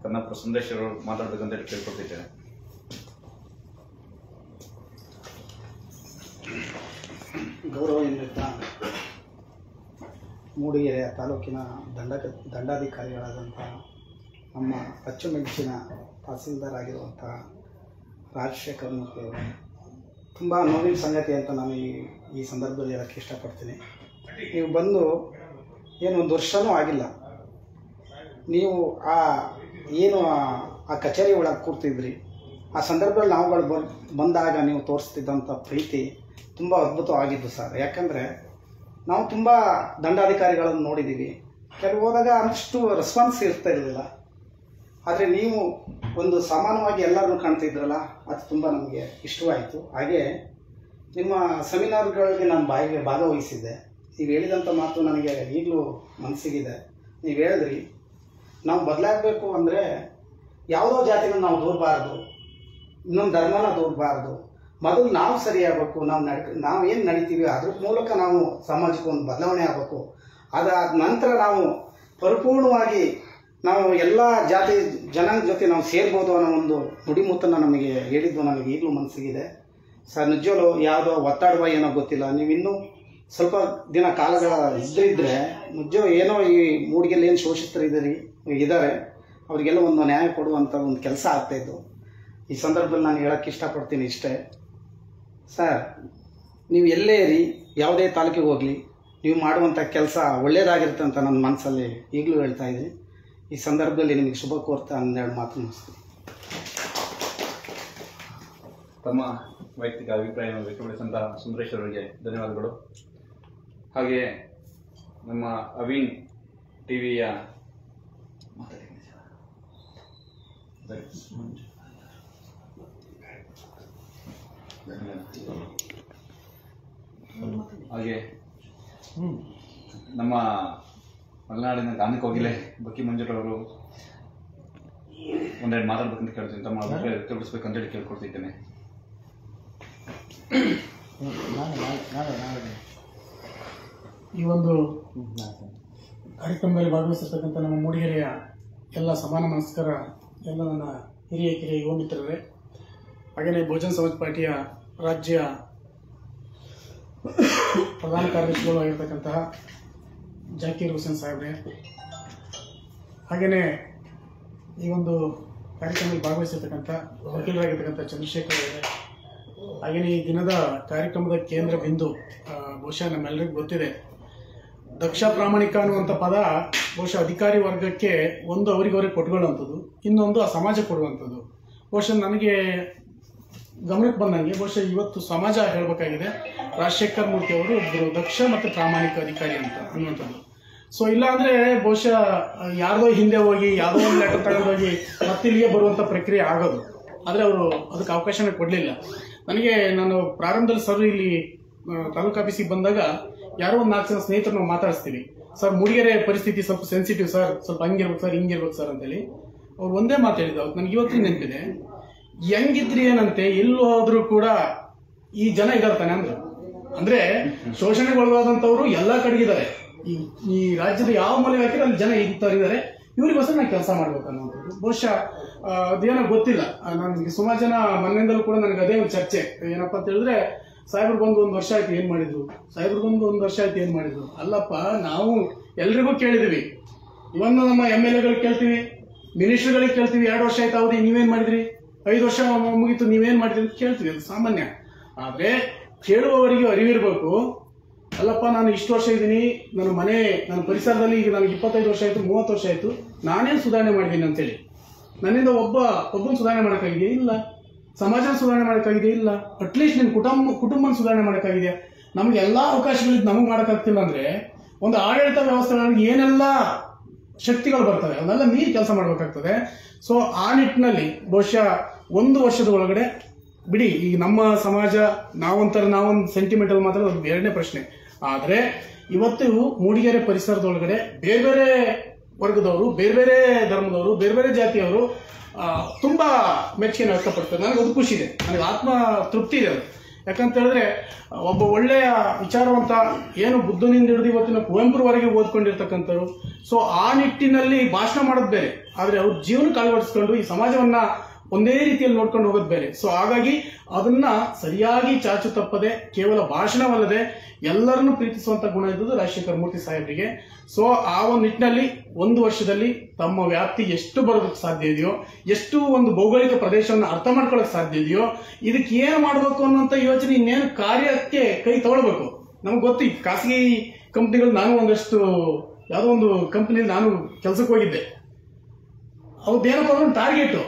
ಕನ್ನಪ್ಪ ಸುಂದರೇಶ್ ಅವರು ಮಾತಾಡಬೇಕಂತ ಕೇಳ್ಕೊಳ್ತಿದ್ದೇನೆ. ಗೌರವಯುತ ಮೂಡಿಗೆರೆಯ ತಾಲೂಕಿನ ದಂಡಾಧಿಕಾರಿಗಳಾದಂಥ ನಮ್ಮ ಅಚ್ಚುಮೆಚ್ಚಿನ ತಹಸೀಲ್ದಾರ್ ಆಗಿರುವಂತಹ ರಾಜಶೇಖರ್ ಮೂರ್ತಿ ಅವರು, ತುಂಬ ನೋವಿನ ಸಂಗತಿ ಅಂತ ನಾನು ಈ ಸಂದರ್ಭದಲ್ಲಿ ಹೇಳೋಕ್ಕೆ ಇಷ್ಟಪಡ್ತೀನಿ. ನೀವು ಬಂದು ಏನು 1 ವರ್ಷನೂ ಆಗಿಲ್ಲ, ನೀವು ಏನು ಆ ಕಚೇರಿ ಒಳಗೆ ಕೂರ್ತಿದ್ರಿ, ಆ ಸಂದರ್ಭದಲ್ಲಿ ನಾವುಗಳು ಬಂದಾಗ ನೀವು ತೋರಿಸ್ತಿದ್ದಂಥ ಪ್ರೀತಿ ತುಂಬ ಅದ್ಭುತವಾಗಿದ್ದು ಸರ್. ಯಾಕಂದರೆ ನಾವು ತುಂಬ ದಂಡಾಧಿಕಾರಿಗಳನ್ನು ನೋಡಿದ್ದೀವಿ, ಕೆಲವು ಹೋದಾಗ ಅಷ್ಟು ರೆಸ್ಪಾನ್ಸ್ ಇರ್ತಾ ಇರಲಿಲ್ಲ. ಆದರೆ ನೀವು ಒಂದು ಸಮಾನವಾಗಿ ಎಲ್ಲರನ್ನೂ ಕಾಣ್ತಿದ್ರಲ್ಲ, ಅದು ತುಂಬ ನಮಗೆ ಇಷ್ಟವಾಯಿತು. ಹಾಗೆ ನಿಮ್ಮ ಸೆಮಿನಾರ್ಗಳಿಗೆ ನಾನು ಭಾಗವಹಿಸಿದ್ದೆ. ನೀವು ಹೇಳಿದಂಥ ಮಾತು ನನಗೆ ಈಗಲೂ ಮನಸ್ಸಿಗಿದೆ. ನೀವು ಹೇಳಿದ್ರಿ, ನಾವು ಬದಲಾಗಬೇಕು ಅಂದರೆ ಯಾವುದೋ ಜಾತಿನ ನಾವು ದೂರಬಾರ್ದು, ಇನ್ನೊಂದು ಧರ್ಮನ ದೂರಬಾರ್ದು, ಮೊದಲು ನಾವು ಸರಿಯಾಗಬೇಕು, ನಾವು ಏನು ನಡೀತೀವಿ ಅದ್ರ ಮೂಲಕ ನಾವು ಸಮಾಜಕ್ಕೆ ಒಂದು ಬದಲಾವಣೆ ಆಗಬೇಕು. ಅದಾದ ನಂತರ ನಾವು ಪರಿಪೂರ್ಣವಾಗಿ ನಾವು ಎಲ್ಲ ಜಾತಿ ಜನಾಂಗ ಜೊತೆ ನಾವು ಸೇರ್ಬೋದು ಅನ್ನೋ ಒಂದು ನುಡಿಮುತ್ತನ್ನು ನಮಗೆ ಹೇಳಿದ್ದು ನನಗೆ ಈಗಲೂ ಮನಸ್ಸಿಗಿದೆ ಸರ್. ನಿಜವೂ ಯಾವುದೋ ಒತ್ತಡವ ಏನೋ ಗೊತ್ತಿಲ್ಲ, ನೀವು ಇನ್ನೂ ಸ್ವಲ್ಪ ದಿನ ಕಾಲಗಳ ಇದ್ದಿದ್ರೆ ನಿಜವೂ ಏನೋ ಈ ಮೂಡಿಗೆಲ್ಲಿ ಏನು ಶೋಷಿತರು ಇದ್ದಾರೆ ಅವರಿಗೆಲ್ಲ ಒಂದು ನ್ಯಾಯ ಕೊಡುವಂಥ ಒಂದು ಕೆಲಸ ಆಗ್ತಾಯಿತ್ತು. ಈ ಸಂದರ್ಭದಲ್ಲಿ ನಾನು ಹೇಳೋಕ್ಕೆ ಇಷ್ಟಪಡ್ತೀನಿ ಇಷ್ಟೇ ಸರ್. ನೀವು ಎಲ್ಲೇ ಇರಿ, ಯಾವುದೇ ತಾಲೂಕಿಗೆ ಹೋಗಲಿ, ನೀವು ಮಾಡುವಂಥ ಕೆಲಸ ಒಳ್ಳೆಯದಾಗಿರುತ್ತೆ ಅಂತ ನನ್ನ ಮನಸ್ಸಲ್ಲಿ ಈಗಲೂ ಹೇಳ್ತಾ ಇದ್ದೀನಿ. ಈ ಸಂದರ್ಭದಲ್ಲಿ ನಿಮಗೆ ಶುಭ ಕೋರ್ತಾ 12 ಮಾತು ಮುಗಿಸ್ತೀನಿ. ತಮ್ಮ ವೈಯಕ್ತಿಕ ಅಭಿಪ್ರಾಯವನ್ನು ವ್ಯಕ್ತಪಡಿಸಿದಂತಹ ಸುಂದರೇಶ್ ಅವರಿಗೆ ಧನ್ಯವಾದಗಳು. ಹಾಗೆ ನಮ್ಮ ಅವಿನ್ ಟಿವಿಯ ಹಾಗೆ ನಮ್ಮ ಮಲೆನಾಡಿನ ಗಾನಕ್ಕೆ ಹೋಗಿಲೆ ಬಕ್ಕಿ ಮಂಜುರವರು ಒಂದೆರಡು ಮಾತಾಡ್ಬೇಕಂತ ಕೇಳ್ತೀನಿ. ತಮ್ಮ ಅಭಿಪ್ರಾಯ ವ್ಯಕ್ತಪಡಿಸ್ಬೇಕಂತೇಳಿ ಕೇಳ್ಕೊಡ್ತಿದ್ದೇನೆ. ಈ ಒಂದು ಕಾರ್ಯಕ್ರಮದಲ್ಲಿ ಭಾಗವಹಿಸಿರ್ತಕ್ಕಂಥ ನಮ್ಮ ಮೂಡಿಗೆರೆಯ ಎಲ್ಲ ಸಮಾನ ಮನಸ್ಕರ ಎಲ್ಲ ನನ್ನ ಹಿರಿಯ ಕಿರಿಯ ಯುವ ಮಿತ್ರರೇ, ಹಾಗೆಯೇ ಬಹುಜನ ಸಮಾಜ ಪಾರ್ಟಿಯ ರಾಜ್ಯ ಪ್ರಧಾನ ಕಾರ್ಯದರ್ಶಿಗಳು ಆಗಿರ್ತಕ್ಕಂತಹ ಜಾಕೀರ್ ಹುಸೇನ್ ಸಾಹೇಬ್ರೆ, ಹಾಗೆಯೇ ಈ ಒಂದು ಕಾರ್ಯಕ್ರಮದಲ್ಲಿ ಭಾಗವಹಿಸಿರ್ತಕ್ಕಂಥ ವಕೀಲರಾಗಿರ್ತಕ್ಕಂಥ ಚಂದ್ರಶೇಖರ್ ಅವರೇ, ಹಾಗೆಯೇ ಈ ದಿನದ ಕಾರ್ಯಕ್ರಮದ ಕೇಂದ್ರ ಬಿಂದು ಬಹುಶಃ ನಮ್ಮೆಲ್ಲರಿಗೂ ಗೊತ್ತಿದೆ. ದಕ್ಷ ಪ್ರಾಮಾಣಿಕ ಅನ್ನುವಂಥ ಪದ ಬಹುಶಃ ಅಧಿಕಾರಿ ವರ್ಗಕ್ಕೆ ಒಂದು ಅವರಿಗವರಿಗೆ ಕೊಟ್ಕೊಳ್ಳುವಂಥದ್ದು, ಇನ್ನೊಂದು ಆ ಸಮಾಜ ಕೊಡುವಂಥದ್ದು. ಬಹುಶಃ ನನಗೆ ಗಮನಕ್ಕೆ ಬಂದಂಗೆ ಬಹುಶಃ ಇವತ್ತು ಸಮಾಜ ಹೇಳಬೇಕಾಗಿದೆ ರಾಜಶೇಖರ್ ಮೂರ್ತಿ ಅವರು ಒಬ್ಬರು ದಕ್ಷ ಮತ್ತು ಪ್ರಾಮಾಣಿಕ ಅಧಿಕಾರಿ ಅಂತ ಅನ್ನುವಂಥದ್ದು. ಸೊ ಇಲ್ಲ ಅಂದರೆ ಬಹುಶಃ ಯಾರ್ದೋ ಹಿಂದೆ ಹೋಗಿ ಯಾವುದೋ ಒಂದು ಲೆಟರ್ ತಗೊಂಡೋಗಿ ಮತ್ತೆ ಇಲ್ಲಿಗೆ ಬರುವಂಥ ಪ್ರಕ್ರಿಯೆ ಆಗೋದು. ಆದರೆ ಅವರು ಅದಕ್ಕೆ ಅವಕಾಶನೇ ಕೊಡಲಿಲ್ಲ. ನನಗೆ ನಾನು ಪ್ರಾರಂಭದಲ್ಲಿ ಸರ್ ಇಲ್ಲಿ ತಾಲೂಕು ಆಫೀಸಿಗೆ ಬಂದಾಗ ಯಾರೋ ಒಂದು 4 ಜನ ಸ್ನೇಹಿತರು ನಾವು ಮಾತಾಡಿಸ್ತೀವಿ, ಸರ್ ಮೂಡಿಗೆರೆ ಪರಿಸ್ಥಿತಿ ಸ್ವಲ್ಪ ಸೆನ್ಸಿಟಿವ್ ಸರ್, ಸ್ವಲ್ಪ ಹಂಗಿರ್ಬೇಕು ಸರ್ ಹಿಂಗಿರ್ಬೇಕು ಸರ್ ಅಂತೇಳಿ. ಅವ್ರು ಒಂದೇ ಮಾತು ಹೇಳಿದ್ದು, ಅವ್ರು ನನಗೆ ಇವತ್ತು ನೆನಪಿದೆ. ಹೆಂಗಿದ್ರಿ ಏನಂತೆ ಎಲ್ಲಿ ಹೋದ್ರು ಕೂಡ ಈ ಜನ ಇದಾರ್ತಾನೆ ಅಂದ್ರು. ಅಂದ್ರೆ ಶೋಷಣೆಗೊಳಗಾದಂಥವ್ರು ಎಲ್ಲಾ ಕಡೆಗಿದ್ದಾರೆ. ಈ ರಾಜ್ಯದ ಯಾವ ಮೂಲೆಗೆ ಹಾಕಿದ್ರೆ ಅಲ್ಲಿ ಜನ ಇಂಥವ್ರಿದ್ದಾರೆ, ಇವ್ರಿಗೋಸ್ಕರ ನಾನು ಕೆಲಸ ಮಾಡ್ಬೇಕು ಅನ್ನೋದು. ಬಹುಶಃ ಅದೇನೋ ಗೊತ್ತಿಲ್ಲ, ನನಗೆ ಸುಮಾರು ಜನ ಮನೆಯಿಂದಲೂ ಕೂಡ ನನಗೆ ಅದೇ ಒಂದು ಚರ್ಚೆ. ಏನಪ್ಪಾ ಅಂತ ಹೇಳಿದ್ರೆ, ಸಾಹೇಬ್ರಿಗೊಂದು 1 ವರ್ಷ ಆಯ್ತು ಏನ್ ಮಾಡಿದ್ರು, ಸಾಹೇಬ್ರಿಗೊಂದು 1 ವರ್ಷ ಆಯ್ತು ಏನ್ ಮಾಡಿದ್ರು. ಅಲ್ಲಪ್ಪ, ನಾವು ಎಲ್ರಿಗೂ ಕೇಳಿದ್ವಿ. ಇವನ್ನ ನಮ್ಮ MLA ಕೇಳ್ತೀವಿ, ಮಿನಿಸ್ಟರ್ಗಳಿಗೆ ಕೇಳ್ತೀವಿ, 2 ವರ್ಷ ಆಯ್ತು ಅವಧಿ ನೀವೇನ್ ಮಾಡಿದ್ರಿ, 5 ವರ್ಷ ಮುಗೀತು ನೀವೇನ್ ಮಾಡಿದ್ರಿ ಅಂತ ಕೇಳ್ತೀವಿ, ಅದು ಸಾಮಾನ್ಯ. ಆದ್ರೆ ಕೇಳುವವರಿಗೆ ಅರಿವಿರ್ಬೇಕು, ಅಲ್ಲಪ್ಪ ನಾನು ಇಷ್ಟು ವರ್ಷ ಇದ್ದೀನಿ, ನನ್ನ ಪರಿಸರದಲ್ಲಿ ಈಗ ನನಗೆ 25 ವರ್ಷ ಆಯ್ತು, 30 ವರ್ಷ ಆಯ್ತು, ನಾನೇನು ಸುಧಾರಣೆ ಮಾಡಿದ್ದೀನಿ ಅಂತೇಳಿ. ನನ್ನಿಂದ ಒಬ್ಬನ ಸುಧಾರಣೆ ಮಾಡೋಕ್ಕಾಗಿದೆಯಾ? ಇಲ್ಲ. ಸಮಾಜನ ಸುಧಾರಣೆ ಮಾಡೋಕ್ಕಾಗಿದೆಯಾ? ಇಲ್ಲ. ಅಟ್ಲೀಸ್ಟ್ ನಿನ್ನ ಕುಟುಂಬನ ಸುಧಾರಣೆ ಮಾಡೋಕ್ಕಾಗಿದೆಯಾ? ನಮ್ಗೆ ಎಲ್ಲಾ ಅವಕಾಶಗಳಿದ್ದು ನಮಗೆ ಮಾಡೋಕ್ಕಾಗ್ತಿಲ್ಲ ಅಂದ್ರೆ ಒಂದು ಆಡಳಿತ ವ್ಯವಸ್ಥೆಗಳಿಗೆ ಏನೆಲ್ಲ ಶಕ್ತಿಗಳು ಬರ್ತವೆ ಅವನ್ನೆಲ್ಲ ಮೀರಿ ಕೆಲಸ ಮಾಡಬೇಕಾಗ್ತದೆ. ಸೊ ಆ ನಿಟ್ಟಿನಲ್ಲಿ ಬಹುಶಃ 1 ವರ್ಷದ ಒಳಗಡೆ ಬಿಡಿ, ಈಗ ನಮ್ಮ ಸಮಾಜ ನಾವೊಂದು ಸೆಂಟಿಮೆಂಟಲ್ ಮಾತ್ರ, ಅದು ಎರಡನೇ ಪ್ರಶ್ನೆ. ಆದ್ರೆ ಇವತ್ತು ಮೂಡಿಗೆರೆ ಪರಿಸರದೊಳಗಡೆ ಬೇರೆ ಬೇರೆ ವರ್ಗದವರು, ಬೇರೆ ಬೇರೆ ಧರ್ಮದವರು, ಬೇರೆ ಬೇರೆ ಜಾತಿಯವರು ತುಂಬಾ ಮೆಚ್ಚುಗೆಯನ್ನು ವ್ಯಕ್ತಪಡ್ತಾರೆ. ನನಗೆ ಅದು ಖುಷಿ ಇದೆ, ನನಗೆ ಆತ್ಮ ತೃಪ್ತಿ ಇದೆ ಅದು. ಯಾಕಂತ ಹೇಳಿದ್ರೆ ಒಬ್ಬ ಒಳ್ಳೆಯ ವಿಚಾರವಂತ, ಏನು ಬುದ್ಧನಿಂದ ಹಿಡಿದು ಇವತ್ತಿನ ಕುವೆಂಪುರವರೆಗೆ ಓದ್ಕೊಂಡಿರ್ತಕ್ಕಂಥವ್ರು. ಸೊ ಆ ನಿಟ್ಟಿನಲ್ಲಿ ಭಾಷಣ ಮಾಡೋದು ಬೇರೆ, ಆದ್ರೆ ಅವ್ರ ಜೀವನಕ್ಕೆ ಅಳವಡಿಸ್ಕೊಂಡು ಈ ಸಮಾಜವನ್ನ ಒಂದೇ ರೀತಿಯಲ್ಲಿ ನೋಡ್ಕೊಂಡು ಹೋಗೋದು ಬೇರೆ. ಸೊ ಹಾಗಾಗಿ ಅದನ್ನ ಸರಿಯಾಗಿ ಚಾಚು ತಪ್ಪದೆ ಕೇವಲ ಭಾಷಣವಲ್ಲದೆ ಎಲ್ಲರನ್ನು ಪ್ರೀತಿಸುವಂತ ಗುಣ ಇದ್ದದ್ದು ರಾಜಶೇಖರ ಮೂರ್ತಿ ಸಾಹೇಬರಿಗೆ. ಸೊ ಆ ಒಂದು ನಿಟ್ಟಿನಲ್ಲಿ 1 ವರ್ಷದಲ್ಲಿ ತಮ್ಮ ವ್ಯಾಪ್ತಿ ಎಷ್ಟು ಬರೋದಕ್ಕೆ ಸಾಧ್ಯ ಇದೆಯೋ, ಎಷ್ಟು ಒಂದು ಭೌಗೋಳಿಕ ಪ್ರದೇಶವನ್ನು ಅರ್ಥ ಮಾಡ್ಕೊಳ್ಳೋಕೆ ಸಾಧ್ಯ ಇದೆಯೋ, ಇದಕ್ಕೆ ಏನು ಮಾಡಬೇಕು ಅನ್ನೋಂಥ ಯೋಚನೆ, ಇನ್ನೇನು ಕಾರ್ಯಕ್ಕೆ ಕೈ ತಗೊಳ್ಬೇಕು. ನಮ್ಗೆ ಗೊತ್ತು, ಈ ಖಾಸಗಿ ಕಂಪ್ನಿಗಳು, ನಾನು ಒಂದಷ್ಟು ಯಾವುದೋ ಒಂದು ಕಂಪ್ನಿಯಲ್ಲಿ ನಾನು ಕೆಲಸಕ್ಕೆ ಹೋಗಿದ್ದೆ. ಅವ್ರದ್ದೇನಪ್ಪ ಅಂದ್ರೆ ಟಾರ್ಗೆಟ್,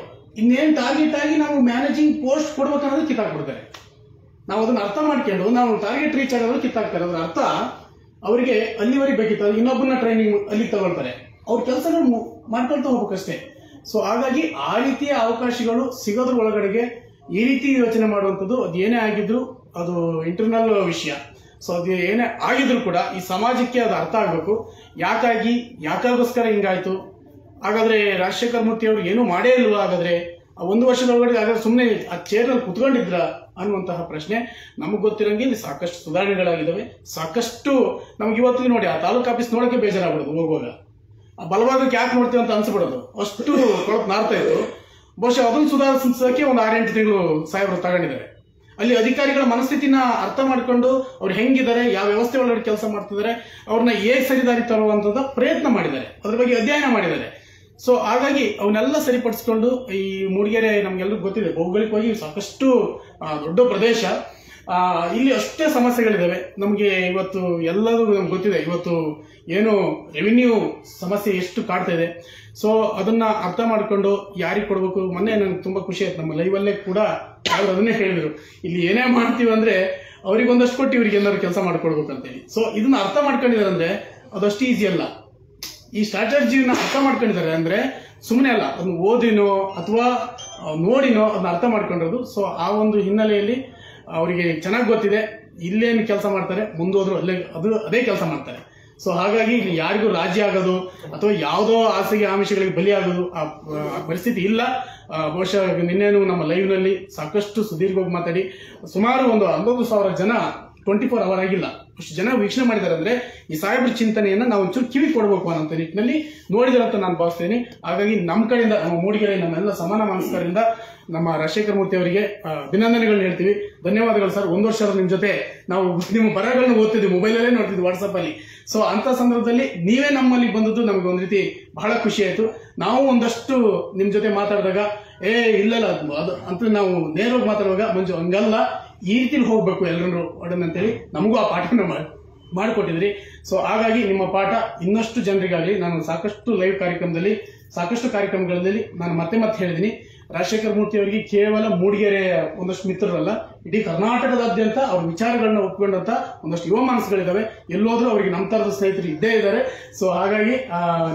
ಇನ್ನೇನು ಟಾರ್ಗೆಟ್ ಆಗಿ ನಾವು ಮ್ಯಾನೇಜಿಂಗ್ ಪೋಸ್ಟ್ ಕೊಡ್ಬೇಕನ್ನೋದು ಕಿತ್ತಾಕ್ಬಿಡ್ತಾರೆ. ನಾವು ಅದನ್ನ ಅರ್ಥ ಮಾಡ್ಕೊಂಡು ನಾವು ಟಾರ್ಗೆಟ್ ರೀಚ್ ಆಗೋದು ಕಿತ್ತಾಕ್ತಾರೆ. ಅದರ ಅರ್ಥ ಅವರಿಗೆ ಅಲ್ಲಿವರೆಗೆ ಬೇಕಿತ್ತು, ಇನ್ನೊಬ್ಬನ ಟ್ರೈನಿಂಗ್ ಅಲ್ಲಿಗೆ ತಗೊಳ್ತಾರೆ, ಅವ್ರ ಕೆಲಸಗಳು ಮಾಡ್ಕೊಳ್ತಾ ಹೋಗ್ಬೇಕಷ್ಟೇ. ಸೊ ಹಾಗಾಗಿ ಆ ರೀತಿಯ ಅವಕಾಶಗಳು ಸಿಗೋದ್ರ ಒಳಗಡೆಗೆ ಈ ರೀತಿ ಯೋಚನೆ ಮಾಡುವಂಥದ್ದು, ಅದು ಏನೇ ಆಗಿದ್ರು ಅದು ಇಂಟರ್ನಲ್ ವಿಷಯ. ಸೊ ಅದು ಏನೇ ಆಗಿದ್ರು ಕೂಡ ಈ ಸಮಾಜಕ್ಕೆ ಅದು ಅರ್ಥ ಆಗಬೇಕು. ಯಾಕಾಗೋಸ್ಕರ ಹಿಂಗಾಯ್ತು, ಹಾಗಾದ್ರೆ ರಾಜಶೇಖರ ಮೂರ್ತಿ ಅವರು ಏನು ಮಾಡೇ ಇಲ್ವಾ, ಹಾಗಾದ್ರೆ 1 ವರ್ಷದೊಳಗಡೆ ಹಾಗಾದ್ರೆ ಸುಮ್ಮನೆ ಆ ಚೇರ್ನಲ್ಲಿ ಕುತ್ಕೊಂಡಿದ್ರ ಅನ್ನುವಂತಹ ಪ್ರಶ್ನೆ. ನಮಗ್ ಗೊತ್ತಿರಂಗೆ ಇಲ್ಲಿ ಸಾಕಷ್ಟು ಸುಧಾರಣೆಗಳಾಗಿದ್ದಾವೆ. ಸಾಕಷ್ಟು ನಮ್ಗೆ ಇವತ್ತಿಗೆ ನೋಡಿ ಆ ತಾಲೂಕು ಆಫೀಸ್ ನೋಡಕ್ಕೆ ಬೇಜಾರಾಗ್ಬಿಡೋದು, ಹೋಗುವಾಗ ಆ ಬಲಭಾಗಕ್ಕೆ ಯಾಕೆ ನೋಡ್ತೀವಿ ಅಂತ ಅನ್ಸ್ಬಿಡೋದು, ಅಷ್ಟು ಕೊಳಕು ನಾರ್ತಾ ಇತ್ತು. ಬಹುಶಃ ಅದನ್ನು ಸುಧಾರಿಸೋಕೆ ಒಂದು 6-8 ತಿಂಗಳು ಸಾಹೇಬರು ತಗೊಂಡಿದ್ದಾರೆ. ಅಲ್ಲಿ ಅಧಿಕಾರಿಗಳ ಮನಸ್ಥಿತಿನ ಅರ್ಥ ಮಾಡ್ಕೊಂಡು ಅವ್ರು ಹೆಂಗಿದ್ದಾರೆ, ಯಾವ ವ್ಯವಸ್ಥೆ ಒಳಗಡೆ ಕೆಲಸ ಮಾಡ್ತಿದ್ದಾರೆ, ಅವ್ರನ್ನ ಹೇಗೆ ಸರಿದಾರಿ ತರುವಂತದ ಪ್ರಯತ್ನ ಮಾಡಿದ್ದಾರೆ, ಅದ್ರ ಬಗ್ಗೆ ಅಧ್ಯಯನ ಮಾಡಿದ್ದಾರೆ. ಸೊ ಹಾಗಾಗಿ ಅವನ್ನೆಲ್ಲ ಸರಿಪಡಿಸ್ಕೊಂಡು ಈ ಮೂಡಿಗೆರೆ ನಮ್ಗೆಲ್ಲರಿಗೂ ಗೊತ್ತಿದೆ, ಭೌಗೋಳಿಕವಾಗಿ ಸಾಕಷ್ಟು ದೊಡ್ಡ ಪ್ರದೇಶ, ಇಲ್ಲಿ ಅಷ್ಟೇ ಸಮಸ್ಯೆಗಳಿದಾವೆ. ನಮಗೆ ಇವತ್ತು ಎಲ್ಲರೂ ನಮ್ಗೆ ಗೊತ್ತಿದೆ, ಇವತ್ತು ಏನು ರೆವಿನ್ಯೂ ಸಮಸ್ಯೆ ಎಷ್ಟು ಕಾಡ್ತಾ ಇದೆ. ಸೊ ಅದನ್ನ ಅರ್ಥ ಮಾಡ್ಕೊಂಡು ಯಾರಿಗೆ ಕೊಡ್ಬೇಕು. ಮೊನ್ನೆ ನನಗೆ ತುಂಬಾ ಖುಷಿ ಆಯ್ತು, ನಮ್ಮ ಲೈವಲ್ಲೇ ಕೂಡ ಅವ್ರು ಅದನ್ನೇ ಹೇಳಿದ್ರು, ಇಲ್ಲಿ ಏನೇ ಮಾಡ್ತೀವಿ ಅಂದ್ರೆ ಅವ್ರಿಗೆ ಒಂದಷ್ಟು ಕೊಟ್ಟು ಇವ್ರಿಗೆ ಏನಾದ್ರು ಕೆಲಸ ಮಾಡ್ಕೊಡ್ಬೇಕು ಅಂತೇಳಿ. ಸೊ ಇದನ್ನ ಅರ್ಥ ಮಾಡ್ಕೊಂಡಿದ್ದಾರೆ ಅಂದ್ರೆ ಅದಷ್ಟು ಈಸಿ ಅಲ್ಲ. ಈ ಸ್ಟ್ರಾಟಜಿನ ಅರ್ಥ ಮಾಡ್ಕೊಂಡಿದ್ದಾರೆ ಅಂದ್ರೆ ಸುಮ್ಮನೆ ಅಲ್ಲ, ಅದನ್ನ ಓದಿನೋ ಅಥವಾ ನೋಡಿನೋ ಅದನ್ನ ಅರ್ಥ ಮಾಡ್ಕೊಂಡಿರೋದು. ಸೊ ಆ ಒಂದು ಹಿನ್ನೆಲೆಯಲ್ಲಿ ಅವರಿಗೆ ಚೆನ್ನಾಗಿ ಗೊತ್ತಿದೆ ಇಲ್ಲೇನು ಕೆಲಸ ಮಾಡ್ತಾರೆ, ಮುಂದೋದ್ರು ಅದೇ ಕೆಲಸ ಮಾಡ್ತಾರೆ. ಸೊ ಹಾಗಾಗಿ ಯಾರಿಗೂ ರಾಜ್ಯ ಆಗೋದು ಅಥವಾ ಯಾವುದೋ ಆಸೆಗೆ ಆಮಿಷಗಳಿಗೆ ಬಲಿಯಾಗೋದು ಆ ಪರಿಸ್ಥಿತಿ ಇಲ್ಲ. ಬಹುಶಃ ನಿನ್ನೇನು ನಮ್ಮ ಲೈವ್ ನಲ್ಲಿ ಸಾಕಷ್ಟು ಸುದೀರ್ಘವಾಗಿ ಮಾತಾಡಿ ಸುಮಾರು ಒಂದು 11,000 ಜನ 24 ಅವರ್ ಆಗಿಲ್ಲ ಅಷ್ಟು ಜನ ವೀಕ್ಷಣೆ ಮಾಡಿದ್ದಾರೆ. ಅಂದ್ರೆ ಈ ಸಾಹೇಬ್ರ ಚಿಂತನೆಯನ್ನ ನಾವು ಒಂಚೂರು ಕಿವಿ ಕೊಡಬೇಕು ಅನ್ನೋ ನಿಟ್ಟಿನಲ್ಲಿ ನೋಡಿದಾರಂತ ನಾನು ಭಾವಿಸ್ತೇನೆ. ಹಾಗಾಗಿ ನಮ್ಮ ಕಡೆಯಿಂದ, ನಮ್ಮ ಮೂಡಿಗೆರೆ ನಮ್ಮೆಲ್ಲ ಸಮಾನ ಮನಸ್ಕರಿಂದ ನಮ್ಮ ರಾಜಶೇಖರ ಮೂರ್ತಿ ಅವರಿಗೆ ಅಭಿನಂದನೆಗಳನ್ನ ಹೇಳ್ತೀವಿ. ಧನ್ಯವಾದಗಳು ಸರ್. 1 ವರ್ಷದ ನಿಮ್ ಜೊತೆ ನಾವು ನಿಮ್ಮ ಬರಹಗಳನ್ನ ಓದ್ತಿದ್ವಿ, ಮೊಬೈಲಲ್ಲೇ ನೋಡ್ತಿದ್ವಿ, ವಾಟ್ಸಪ್ ಅಲ್ಲಿ. ಸೊ ಅಂತ ಸಂದರ್ಭದಲ್ಲಿ ನೀವೇ ನಮ್ಮಲ್ಲಿ ಬಂದದ್ದು ನಮಗೆ ಒಂದ್ ರೀತಿ ಬಹಳ ಖುಷಿ ಆಯ್ತು. ನಾವು ಒಂದಷ್ಟು ನಿಮ್ ಜೊತೆ ಮಾತಾಡಿದಾಗ ಇಲ್ಲಲ್ಲ ಅದು ಅಂತ ನಾವು ನೇರವಾಗಿ ಮಾತಾಡುವಾಗ ಮಂಜು ಹಂಗಲ್ಲ, ಈ ರೀತಿಲಿ ಹೋಗ್ಬೇಕು ಎಲ್ಲರೂ ಒಡನಂತೇಳಿ ನಮಗೂ ಆ ಪಾಠನ ಮಾಡಿಕೊಟ್ಟಿದ್ರಿ. ಸೊ ಹಾಗಾಗಿ ನಿಮ್ಮ ಪಾಠ ಇನ್ನಷ್ಟು ಜನರಿಗಾಗಲಿ. ನಾನು ಸಾಕಷ್ಟು ಲೈವ್ ಕಾರ್ಯಕ್ರಮದಲ್ಲಿ, ಸಾಕಷ್ಟು ಕಾರ್ಯಕ್ರಮಗಳಲ್ಲಿ ನಾನು ಮತ್ತೆ ಹೇಳಿದ್ದೀನಿ, ರಾಜಶೇಖರ ಮೂರ್ತಿ ಅವರಿಗೆ ಕೇವಲ ಮೂಡಿಗೆರೆಯ ಒಂದಷ್ಟು ಮಿತ್ರರಲ್ಲ, ಇಡೀ ಕರ್ನಾಟಕದಾದ್ಯಂತ ಅವ್ರ ವಿಚಾರಗಳನ್ನ ಒಪ್ಕೊಂಡಂತ ಒಂದಷ್ಟು ಯುವ ಮನಸ್ಸುಗಳಿದಾವೆ. ಎಲ್ಲೋದ್ರೂ ಅವರಿಗೆ ನಮ್ಮ ತರದ ಸ್ನೇಹಿತರು ಇದ್ದೇ ಇದ್ದಾರೆ. ಸೊ ಹಾಗಾಗಿ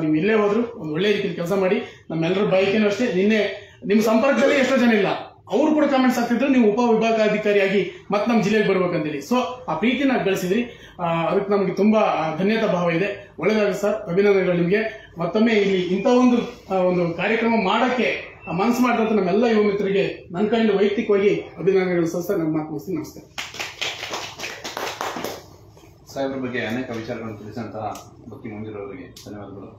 ನೀವು ಇಲ್ಲೇ ಹೋದ್ರು ಒಂದು ಒಳ್ಳೆ ರೀತಿಯಲ್ಲಿ ಕೆಲಸ ಮಾಡಿ. ನಮ್ಮೆಲ್ಲರ ಬಯಕೆನೂ ಅಷ್ಟೇ. ನಿನ್ನೆ ನಿಮ್ಮ ಸಂಪರ್ಕದಲ್ಲಿ ಎಷ್ಟೋ ಜನ ಇಲ್ಲ, ಅವ್ರು ಕೂಡ ಕಾಮೆಂಟ್ಸ್ ಆಗ್ತಿದ್ರು ನೀವು ಉಪವಿಭಾಗಾಧಿಕಾರಿಯಾಗಿ ಮತ್ತೆ ನಮ್ಮ ಜಿಲ್ಲೆಗೆ ಬರ್ಬೇಕಂತೇಳಿ. ಸೊ ಆ ಪ್ರೀತಿನ ಗಳಿಸಿದ್ರಿ, ಅದಕ್ಕೆ ನಮ್ಗೆ ತುಂಬಾ ಧನ್ಯತಾ ಭಾವ ಇದೆ. ಒಳ್ಳೆದಾಗ ಸರ್, ಅಭಿನಂದನೆಗಳು ನಿಮ್ಗೆ. ಮತ್ತೊಮ್ಮೆ ಇಲ್ಲಿ ಇಂಥ ಒಂದು ಕಾರ್ಯಕ್ರಮ ಮಾಡಕ್ಕೆ ಆ ಮನಸ್ಸು ಮಾಡಿದಂಥ ನಮ್ಮೆಲ್ಲ ಯುವ ಮಿತ್ರರಿಗೆ ನನ್ನ ಕೈಯಿಂದ ವೈಯಕ್ತಿಕವಾಗಿ ಅಭಿನಂದನೆಗಳು ಸಲ್ಲಿಸ್ತಾ ನಮ್ಮ ಮಾತು ಮುಗಿಸ್ತೀನಿ. ನಮಸ್ತೆ. ಸಾಹೇಬ್ರ ಬಗ್ಗೆ ಅನೇಕ ವಿಚಾರಗಳನ್ನು ತಿಳಿಸಿದಂತಹ ಭಕ್ತಿ ಮಂಜುರವರಿಗೆ ಧನ್ಯವಾದಗಳು.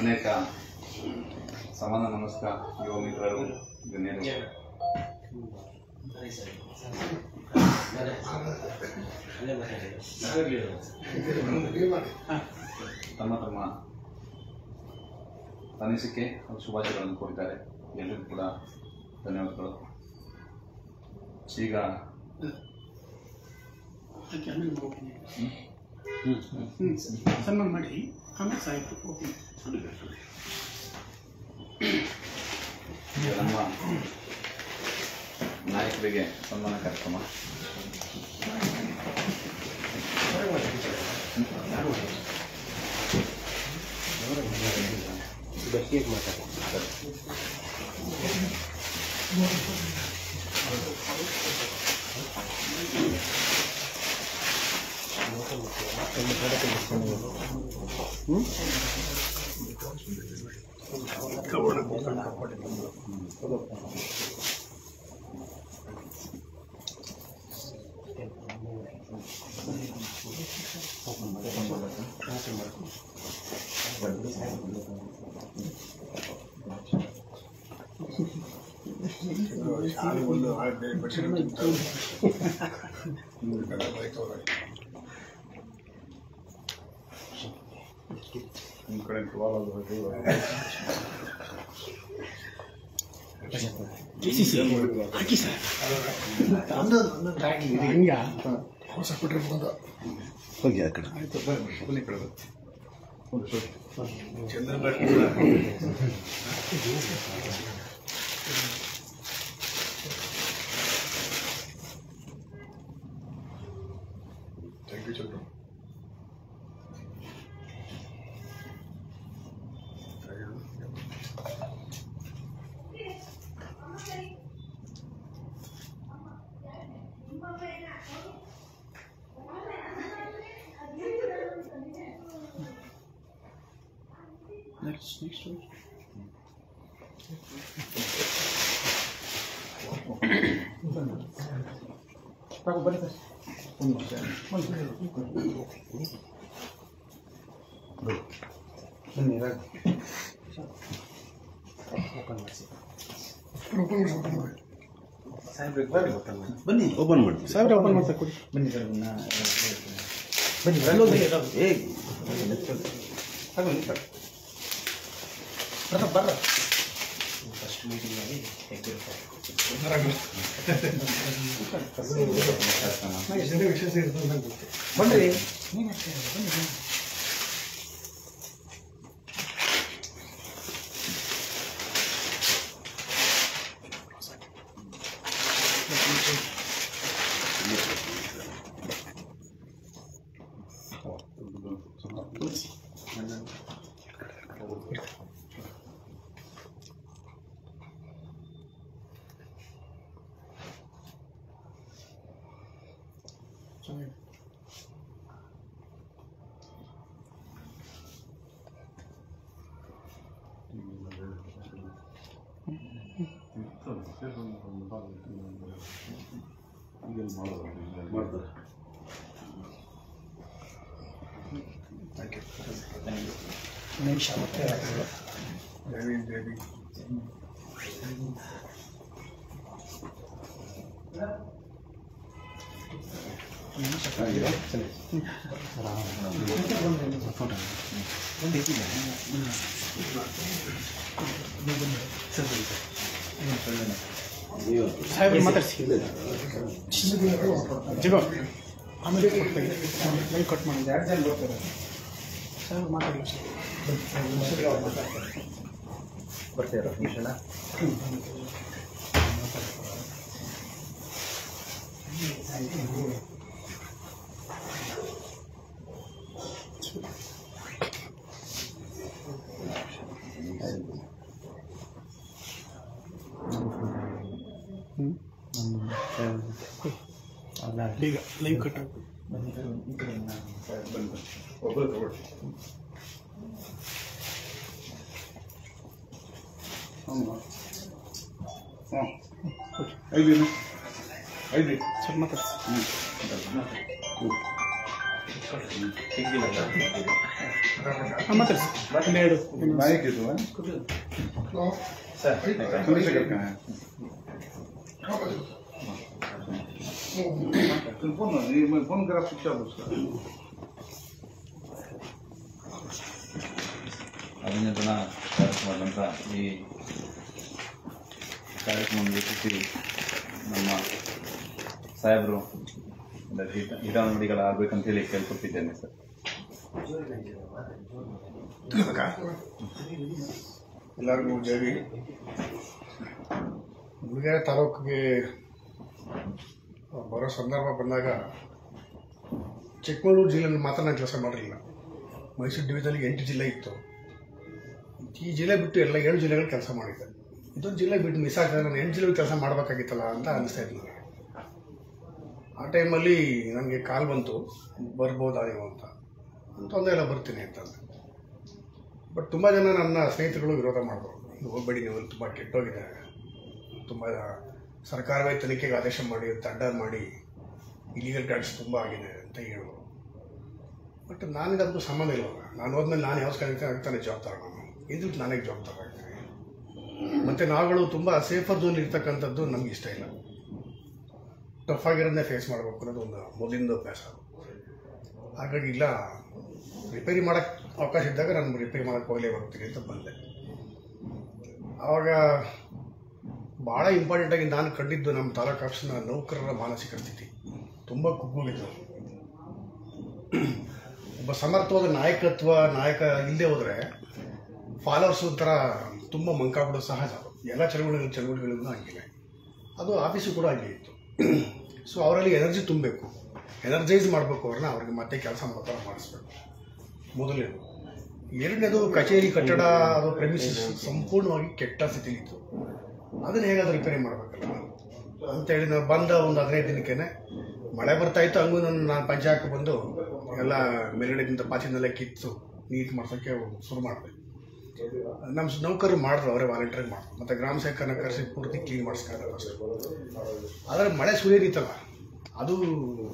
ಅನೇಕ ಸಮಾನ ಮನಸ್ಕ ಯುವ ಮಿತ್ರರು ಗಣ್ಯರು ತಮ್ಮ ತಮ್ಮ ಅನಿಸಿಕೆ ಹಾಗೂ ಶುಭಾಶಯಗಳನ್ನು ಕೋರಿದ್ದಾರೆ. ಎಲ್ಲರಿಗೂ ಕೂಡ ಧನ್ಯವಾದಗಳು. ಈಗ ಸನ್ಮಾನ ಮಾಡಿ ಆಮೇಲೆ ಸಾಹಿತ್ಯ ನಮ್ಮ ನಾಯಕರಿಗೆ ಸನ್ಮಾನ ಕಾರ್ಯಕ್ರಮ. ಹೋಗಿ ಆ ಕಡೆ ನೆಕ್ಸ್ಟ್ ಬನ್ನಿ ಸರ್. ಬನ್ನಿ ಓಪನ್ ಮಾಡ್ತೀವಿ. ಸಾಹೇಬ್ರೆ ಓಪನ್ ಮಾಡ್ತಾ ಕೊಡಿ. ಬನ್ನಿ ಸರ್. ಬನ್ನಿ ಬರ್ರ ಬನ್ರಿ. ಮಾಡ್ತಾರೆ. ನಿಮಿಷ ಸಾಹೇಬ್ರೆ ಮಾತಾಡಿಸಿ ಜಿಗೋ ಆಮೇಲೆ ಲೈವ್ ಕಟ್ ಮಾಡಿ 2 ಜನ ಬರ್ತಾರೆ. ಸಾಹೇಬ್ರೆ ಮಾತಾಡಿ ಬರ್ತೀರಾ ನಿಮಿಷನ ಬೇಗ ಲೈವ್ ಕಟ್ ಆಗ ಒಬ್ಬರು ತಗೊಳ್ಳಿ. ಹಾಂ 5 ಸರ್ ಮಾತಾಡ್ಸಿ. ಹಾಂ ಮಾತಾಡ್ಸಿ. ಇನ್ನೆರಡು ನಾಯಕ್ ಇದು ಚಂದ್ರಶೇಖರ್ फोन करा पूछा उसका ಅಭಿನಂದನಾ ಕಾರ್ಯಕ್ರಮದಂಥ ಈ ಕಾರ್ಯಕ್ರಮ ವೀಕ್ಷಿಸಿ ನಮ್ಮ ಸಾಹೇಬರು ಹಿತಾನುಡಿಗಳಾಗಬೇಕಂತೇಳಿ ಕೇಳ್ಕೊತಿದ್ದೇನೆ ಸರ್. ಎಲ್ಲರಿಗೂ ಜೈ. ಮೂಡಿಗೆರೆ ತಾಲೂಕಿಗೆ ಬರೋ ಸಂದರ್ಭ ಬಂದಾಗ ಚಿಕ್ಕಮಗಳೂರು ಜಿಲ್ಲೆಯಲ್ಲಿ ಮಾತ್ರ ನಾನು ಕೆಲಸ ಮಾಡಿರಲಿಲ್ಲ. ಮೈಸೂರು ಡಿವಿಷನಲ್ಲಿ 8 ಜಿಲ್ಲೆ ಇತ್ತು. ಈ ಜಿಲ್ಲೆ ಬಿಟ್ಟು ಎಲ್ಲ 7 ಜಿಲ್ಲೆಗಳು ಕೆಲಸ ಮಾಡಿದ್ದೆ. ಇದೊಂದು ಜಿಲ್ಲೆ ಬಿಟ್ಟು ಮಿಸ್ ಆಗ್ತದೆ, ನಾನು 8 ಜಿಲ್ಲೆಗಳು ಕೆಲಸ ಮಾಡಬೇಕಾಗಿತ್ತಲ್ಲ ಅಂತ ಅನಿಸ್ತಾ ಇತ್ತು ನನಗೆ. ಆ ಟೈಮಲ್ಲಿ ನನಗೆ ಕಾಲ್ ಬಂತು, ಬರ್ಬೋದಾ ನೀವು ಅಂತ. ಎಲ್ಲ ಬರ್ತೀನಿ ಅಂತಂದೆ. ಬಟ್ ತುಂಬ ಜನ ನನ್ನ ಸ್ನೇಹಿತರುಗಳು ವಿರೋಧ ಮಾಡಿದ್ರು. ಹೋಗಬೇಡಿ, ನೀವು ತುಂಬ ಕೆಟ್ಟೋಗಿದೆ, ತುಂಬ ಸರ್ಕಾರವೇ ತನಿಖೆಗೆ ಆದೇಶ ಮಾಡಿ ದಂಡ ಮಾಡಿ ಇಲಿಗಲ್ ಟ್ಯಾಕ್ಸ್ ತುಂಬ ಆಗಿದೆ ಅಂತ ಹೇಳಿದ್ರು. ಬಟ್ ನನಗೆ ಅದಕ್ಕೂ ಸಂಬಂಧ ಇಲ್ವಲ್ಲ. ನಾನು ಹೋದ್ಮೇಲೆ ನಾನು ಯಾವ ಆಗ್ತಾನೆ ಜವಾಬ್ದಾರ, ನಾನು ಇದಕ್ಕೆ ನಾನೇ ಜವಾಬ್ದಾರ ಆಗ್ತೀನಿ. ಮತ್ತು ನಾವುಗಳು ತುಂಬ ಸೇಫರ್ ಝೋನ್ ಇರ್ತಕ್ಕಂಥದ್ದು ನಮ್ಗೆ ಇಷ್ಟ ಇಲ್ಲ. ಟಫ್ ಆಗಿರೋದನ್ನೇ ಫೇಸ್ ಮಾಡಬೇಕು ಅನ್ನೋದು ಒಂದು ಮೊದಲಿಂದ ಅಭ್ಯಾಸ. ಹಾಗಾಗಿ ಇಲ್ಲ, ರಿಪೇರಿ ಮಾಡೋಕ್ಕೆ ಅವಕಾಶ ಇದ್ದಾಗ ನಾನು ರಿಪೇರಿ ಮಾಡೋಕ್ಕೆ ಹೋಗಲೇ ಹೋಗ್ತೀನಿ ಅಂತ ಬಂದೆ. ಆವಾಗ ಭಾಳ ಇಂಪಾರ್ಟೆಂಟಾಗಿ ನಾನು ಕಂಡಿದ್ದು ನಮ್ಮ ತಾಲೂಕು ಆಫೀಸ್ನ ನೌಕರರ ಮಾನಸಿಕ ಸ್ಥಿತಿ ತುಂಬ ಕುಗ್ಗೋಗಿತ್ತು. ಒಬ್ಬ ಸಮರ್ಥವಾದ ನಾಯಕ ಇಲ್ಲದೆ ಹೋದರೆ ಫಾಲೋವರ್ಸ್ ಒಂಥರ ತುಂಬ ಮಂಕಾಬಿಡೋದು ಸಹಜ. ಎಲ್ಲ ಚಳುವಳಿಗಳಿಗೂ ಹಂಗಿದೆ. ಅದು ಆಫೀಸು ಕೂಡ ಹಾಗೆ ಇತ್ತು. ಸೊ ಅವರಲ್ಲಿ ಎನರ್ಜಿ ತುಂಬಬೇಕು, ಎನರ್ಜೈಸ್ ಮಾಡಬೇಕು ಅವ್ರನ್ನ, ಅವ್ರಿಗೆ ಮತ್ತೆ ಕೆಲಸ ಮಾಡೋ ಥರ ಮಾಡಿಸ್ಬೇಕು. ಮೊದಲನೇದು. ಎರಡನೇದು, ಕಚೇರಿ ಕಟ್ಟಡ ಅದು ಪ್ರೆಮಿಸಸ್ ಸಂಪೂರ್ಣವಾಗಿ ಕೆಟ್ಟ ಸ್ಥಿತಿಲಿತ್ತು. ಅದನ್ನು ಹೇಗಾದರೂ ರಿಪೇರಿ ಮಾಡಬೇಕಲ್ಲ ಅಂತೇಳಿ ನಾವು ಬಂದ ಒಂದು 15 ದಿನಕ್ಕೆ ಮಳೆ ಬರ್ತಾಯಿತ್ತು. ಹಂಗೂ ನಾನು ಪಂಚಾಯತ್ ಬಂದು ಎಲ್ಲ ಮೇಲ್ಗಡೆಗಿಂತ ಪಾಚಿನೆಲ್ಲ ಕಿತ್ತು ನೀಟ್ ಮಾಡ್ಸೋಕ್ಕೆ ಶುರು ಮಾಡಿದೆ. ನಮ್ಮ ನೌಕರರು ಮಾಡಿದ್ರು, ಅವರೇ ವಾಲಂಟಿಯರ್ ಮಾಡಿದ್ರು. ಮತ್ತು ಗ್ರಾಮ ಸೇವಕರನ್ನ ಕರೆಸಿ ಪೂರ್ತಿ ಕ್ಲೀನ್ ಮಾಡಿಸ್ಕೊಂಡು ಅಷ್ಟೇ. ಆದರೆ ಮಳೆ ಸುರಿಯೋದಿತ್ತಲ್ಲ, ಅದು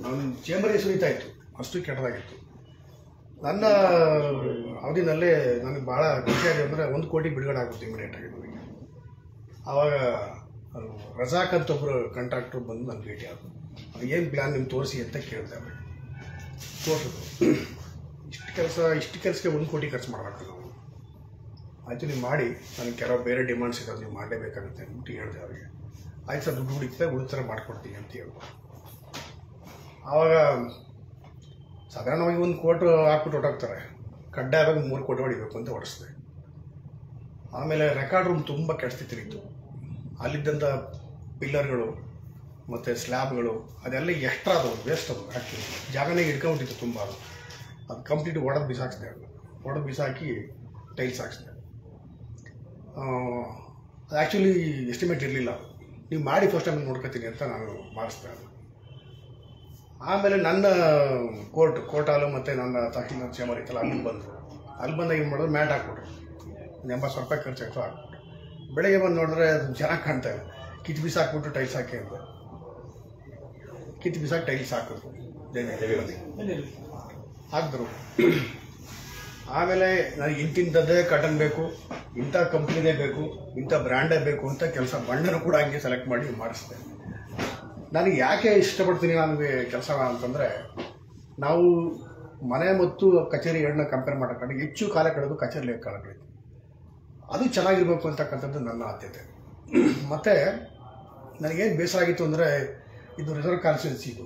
ನನ್ನ ಚೇಂಬರೇ ಸುರಿತಾ ಇತ್ತು, ಅಷ್ಟು ಕೆಟ್ಟದಾಗಿತ್ತು. ನನ್ನ ಅವಧಿನಲ್ಲೇ ನನಗೆ ಭಾಳ ಖುಷಿಯಾಗಿ ಅಂದರೆ 1 ಕೋಟಿ ಬಿಡುಗಡೆ ಆಗುತ್ತೆ ಇಮಿಡಿಯೇಟಾಗಿ ನನಗೆ. ಆವಾಗ ರಜಾಕ್ ಅಂತ ಒಬ್ಬರು ಕಾಂಟ್ರಾಕ್ಟ್ರು ಬಂದು ನಾನು ಭೇಟಿ ಆದರು. ಅದು ಏನು ಪ್ಲ್ಯಾನ್ ನಿಮ್ಗೆ ತೋರಿಸಿ ಅಂತ ಕೇಳಿದೆ. ಅವ್ರಿಗೆ ತೋರಿಸಿದ್ರು. ಇಷ್ಟು ಕೆಲಸಕ್ಕೆ 1 ಕೋಟಿ ಖರ್ಚು ಮಾಡಬೇಕು ನಾವು. ಆಯಿತು, ನೀವು ಮಾಡಿ, ನನಗೆ ಕೆಲವು ಬೇರೆ ಡಿಮಾಂಡ್ಸ್ ಇರೋದು, ನೀವು ಮಾಡಲೇಬೇಕಾಗುತ್ತೆ ಅಂದ್ಬಿಟ್ಟು ಹೇಳಿದೆ ಅವರಿಗೆ. ಆಯ್ತು ಸರ್, ದುಡ್ಡು ಉಳಿತಾರೆ ಮಾಡ್ಕೊಡ್ತೀನಿ ಅಂತ ಹೇಳಿದ್ರು. ಆವಾಗ ಸಾಧಾರಣವಾಗಿ 1 ಕೋಟಿ ಹಾಕ್ಬಿಟ್ಟು ಹೊಟ್ಟೋಗ್ತಾರೆ. ಕಡ್ಡಾಯವಾಗಿ 3 ಕೋಟಿ ಹೊಡಿಬೇಕು ಅಂತ ಹೊಡಿಸಿದೆ. ಆಮೇಲೆ ರೆಕಾರ್ಡ್ ರೂಮ್ ತುಂಬ ಕೆಟ್ಟ ಸ್ಥಿತಿಲಿತ್ತು. ಅಲ್ಲಿದ್ದಂಥ ಪಿಲ್ಲರ್ಗಳು ಮತ್ತು ಸ್ಲ್ಯಾಬ್ಗಳು ಅದೆಲ್ಲ ಎಕ್ಸ್ಟ್ರಾ ಅದು ವೇಸ್ಟ್, ಅದು ಆ್ಯಕ್ಚುಲಿ ಜಾಗನೇ ಹಿಡ್ಕೊಂಬಿಟ್ಟಿತ್ತು ತುಂಬ. ಅದು ಕಂಪ್ಲೀಟ್ ಒಡೆದು ಬಿಸಾಕಿಸಿದೆ. ಒಡೆದು ಬಿಸಾಕಿ ಟೈಲ್ಸ್ ಹಾಕ್ಸಿದೆ. ಅದು ಆ್ಯಕ್ಚುಲಿ ಎಸ್ಟಿಮೇಟ್ ಇರಲಿಲ್ಲ. ನೀವು ಮಾಡಿ ಫಸ್ಟ್ ಟೈಮ್ ನೋಡ್ಕೊತೀನಿ ಅಂತ ನಾನು ಮಾಡಿಸ್ದೆ. ಆಮೇಲೆ ನನ್ನ ಕೋರ್ಟ್ ಹಾಲು ಮತ್ತು ನನ್ನ ತಹಸೀಲ್ದಾರ್ ಚೇಂಬರ್ ಇತ್ತಲ್ಲ, ಅಲ್ಲಿ ಬಂದರು. ಅಲ್ಲಿ ಬಂದಾಗ ಏನು ಮಾಡಿದ್ರು, ಮ್ಯಾಟ್ ಹಾಕ್ಬಿಟ್ರು. 80,000 ರೂಪಾಯಿ ಖರ್ಚಾಯಿತು, ಹಾಕ್ಬಿಟ್ಟು. ಬೆಳಗ್ಗೆ ಬಂದು ನೋಡಿದ್ರೆ ಅದು ಚೆನ್ನಾಗಿ ಕಾಣ್ತಾ ಇಲ್ಲ. ಕಿತ್ತು ಬಿಸಾಕ್ಬಿಟ್ಟು ಟೈಲ್ಸ್ ಹಾಕಿ ಅಂತ ಕಿತ್ತು ಬಿಸಾಕಿ ಟೈಲ್ಸ್ ಹಾಕಿದ್ರು. ಹಾಕಿದ್ರು. ಆಮೇಲೆ ನನಗೆ ಇಂತಿಂಥದ್ದೇ ಕಟನ್ ಬೇಕು, ಇಂಥ ಕಂಪ್ನಿದೇ ಬೇಕು, ಇಂಥ ಬ್ರ್ಯಾಂಡೇ ಬೇಕು ಅಂತ ಕೆಲಸ ಬಣ್ಣನೂ ಕೂಡ ಹಂಗೆ ಸೆಲೆಕ್ಟ್ ಮಾಡಿ ಮಾಡಿಸಿದೆ. ನನಗೆ ಯಾಕೆ ಇಷ್ಟಪಡ್ತೀನಿ ನನಗೆ ಕೆಲಸ ಅಂತಂದರೆ, ನಾವು ಮನೆ ಮತ್ತು ಕಚೇರಿ ಎರಡನ್ನ ಕಂಪೇರ್ ಮಾಡೋಕ್ಕಾಗಿ ಹೆಚ್ಚು ಕಾಲ ಕಳೆದು ಕಚೇರಿಲಿ ಕಾಲ ಕಳೀತೀವಿ. ಅದು ಚೆನ್ನಾಗಿರ್ಬೇಕು ಅಂತಕ್ಕಂಥದ್ದು ನನ್ನ ಆದ್ಯತೆ. ಮತ್ತು ನನಗೇನು ಬೇಸರ ಆಗಿತ್ತು ಅಂದರೆ, ಇದು ರಿಸರ್ವ್ ಕಾನ್ಸ್ಟಿಟ್ಯೂನ್ಸಿ, ಇದು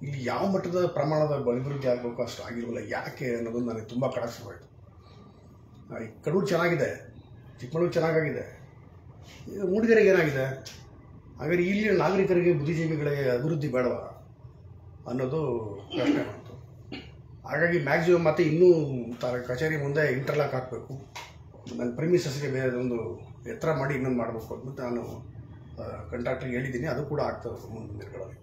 ಇಲ್ಲಿ ಯಾವ ಮಟ್ಟದ ಪ್ರಮಾಣದ ಅಭಿವೃದ್ಧಿ ಆಗಬೇಕು ಅಷ್ಟು ಆಗಿರಲಿಲ್ಲ. ಯಾಕೆ ಅನ್ನೋದು ನನಗೆ ತುಂಬ ಕಡಾಯಿಸೋಯಿತು. ಈ ಕಡೂರು ಚೆನ್ನಾಗಿದೆ, ಚಿಕ್ಕಮಗಳೂರು ಚೆನ್ನಾಗಾಗಿದೆ, ಮೂಡಿಗೆರೆಗೆ ಏನಾಗಿದೆ? ಹಾಗಾದ್ರೆ ಇಲ್ಲಿನ ನಾಗರಿಕರಿಗೆ, ಬುದ್ಧಿಜೀವಿಗಳಿಗೆ ಅಭಿವೃದ್ಧಿ ಬೇಡವಾ ಅನ್ನೋದು ಪ್ರಶ್ನೆ ಬಂತು. ಹಾಗಾಗಿ ಮ್ಯಾಕ್ಸಿಮಮ್ ಮತ್ತು ಇನ್ನೂ ಕಚೇರಿ ಮುಂದೆ ಇಂಟರ್ಲಾಕ್ ಹಾಕಬೇಕು, ನನ್ನ ಪ್ರಿಮಿಸಸ್ಗೆ ಬೇರೆ ಒಂದು ಎತ್ತರ ಮಾಡಿ ಇನ್ನೊಂದು ಮಾಡಬೇಕು ಅಂದ್ಬಿಟ್ಟು ನಾನು ಕಾಂಟ್ರಾಕ್ಟ್ರಿಗೆ ಹೇಳಿದ್ದೀನಿ. ಅದು ಕೂಡ ಆಗ್ತದೆ ಮುಂದಿನ ದಿನಗಳಲ್ಲಿ.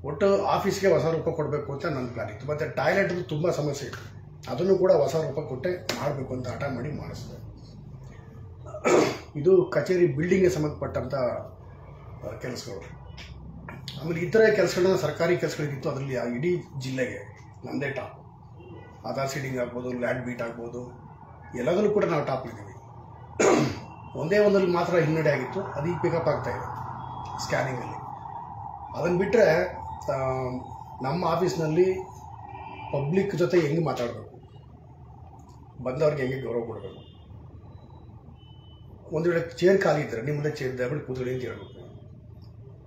ಒಟ್ಟು ಆಫೀಸ್ಗೆ ಹೊಸ ರೂಪ ಕೊಡಬೇಕು ಅಂತ ನನ್ನ ಪ್ಲಾನ್ ಇತ್ತು. ಮತ್ತು ಟಾಯ್ಲೆಟ್ದು ತುಂಬ ಸಮಸ್ಯೆ ಇತ್ತು, ಅದನ್ನು ಕೂಡ ಹೊಸ ರೂಪ ಕೊಟ್ಟೆ ಮಾಡಬೇಕು ಅಂತ ಹಠ ಮಾಡಿ ಮಾಡಿಸಿದೆ. ಇದು ಕಚೇರಿ ಬಿಲ್ಡಿಂಗ್ಗೆ ಸಂಬಂಧಪಟ್ಟಂಥ ಕೆಲಸಗಳು. ಆಮೇಲೆ ಇತರೆ ಕೆಲಸಗಳನ್ನ ಸರ್ಕಾರಿ ಕೆಲಸಗಳಿಗಿತ್ತು, ಅದರಲ್ಲಿ ಇಡೀ ಜಿಲ್ಲೆಗೆ ನಮ್ಮದೇ ಟಾಪ್. ಆಧಾರ್ ಸೀಡಿಂಗ್ ಆಗ್ಬೋದು, ಲ್ಯಾಂಡ್ ಬೀಟ್ ಆಗ್ಬೋದು, ಎಲ್ಲದರಲ್ಲೂ ಕೂಡ ನಾವು ಟಾಪ್ ಇದ್ದೀವಿ. ಒಂದೇ ಒಂದಲ್ಲಿ ಮಾತ್ರ ಹಿನ್ನಡೆ ಆಗಿತ್ತು, ಅದು ಈಗ ಪಿಕಪ್ ಆಗ್ತಾಯಿದೆ ಸ್ಕ್ಯಾನಿಂಗಲ್ಲಿ. ಅದನ್ನು ಬಿಟ್ಟರೆ ನಮ್ಮ ಆಫೀಸ್ನಲ್ಲಿ ಪಬ್ಲಿಕ್ ಜೊತೆ ಹೆಂಗೆ ಮಾತಾಡಬೇಕು, ಬಂದವ್ರಿಗೆ ಹೆಂಗೆ ಗೌರವ ಕೊಡಬೇಕು. ಒಂದು ವೇಳೆ ಚೇರ್ ಖಾಲಿ ಇದ್ದರೆ ನಿಮ್ಮದೇ ಚೇರ್ ದಯವಿಟ್ಟು ಕೂತ್ಕೊಳ್ಳಿ ಅಂತ ಹೇಳ್ಬೇಕು,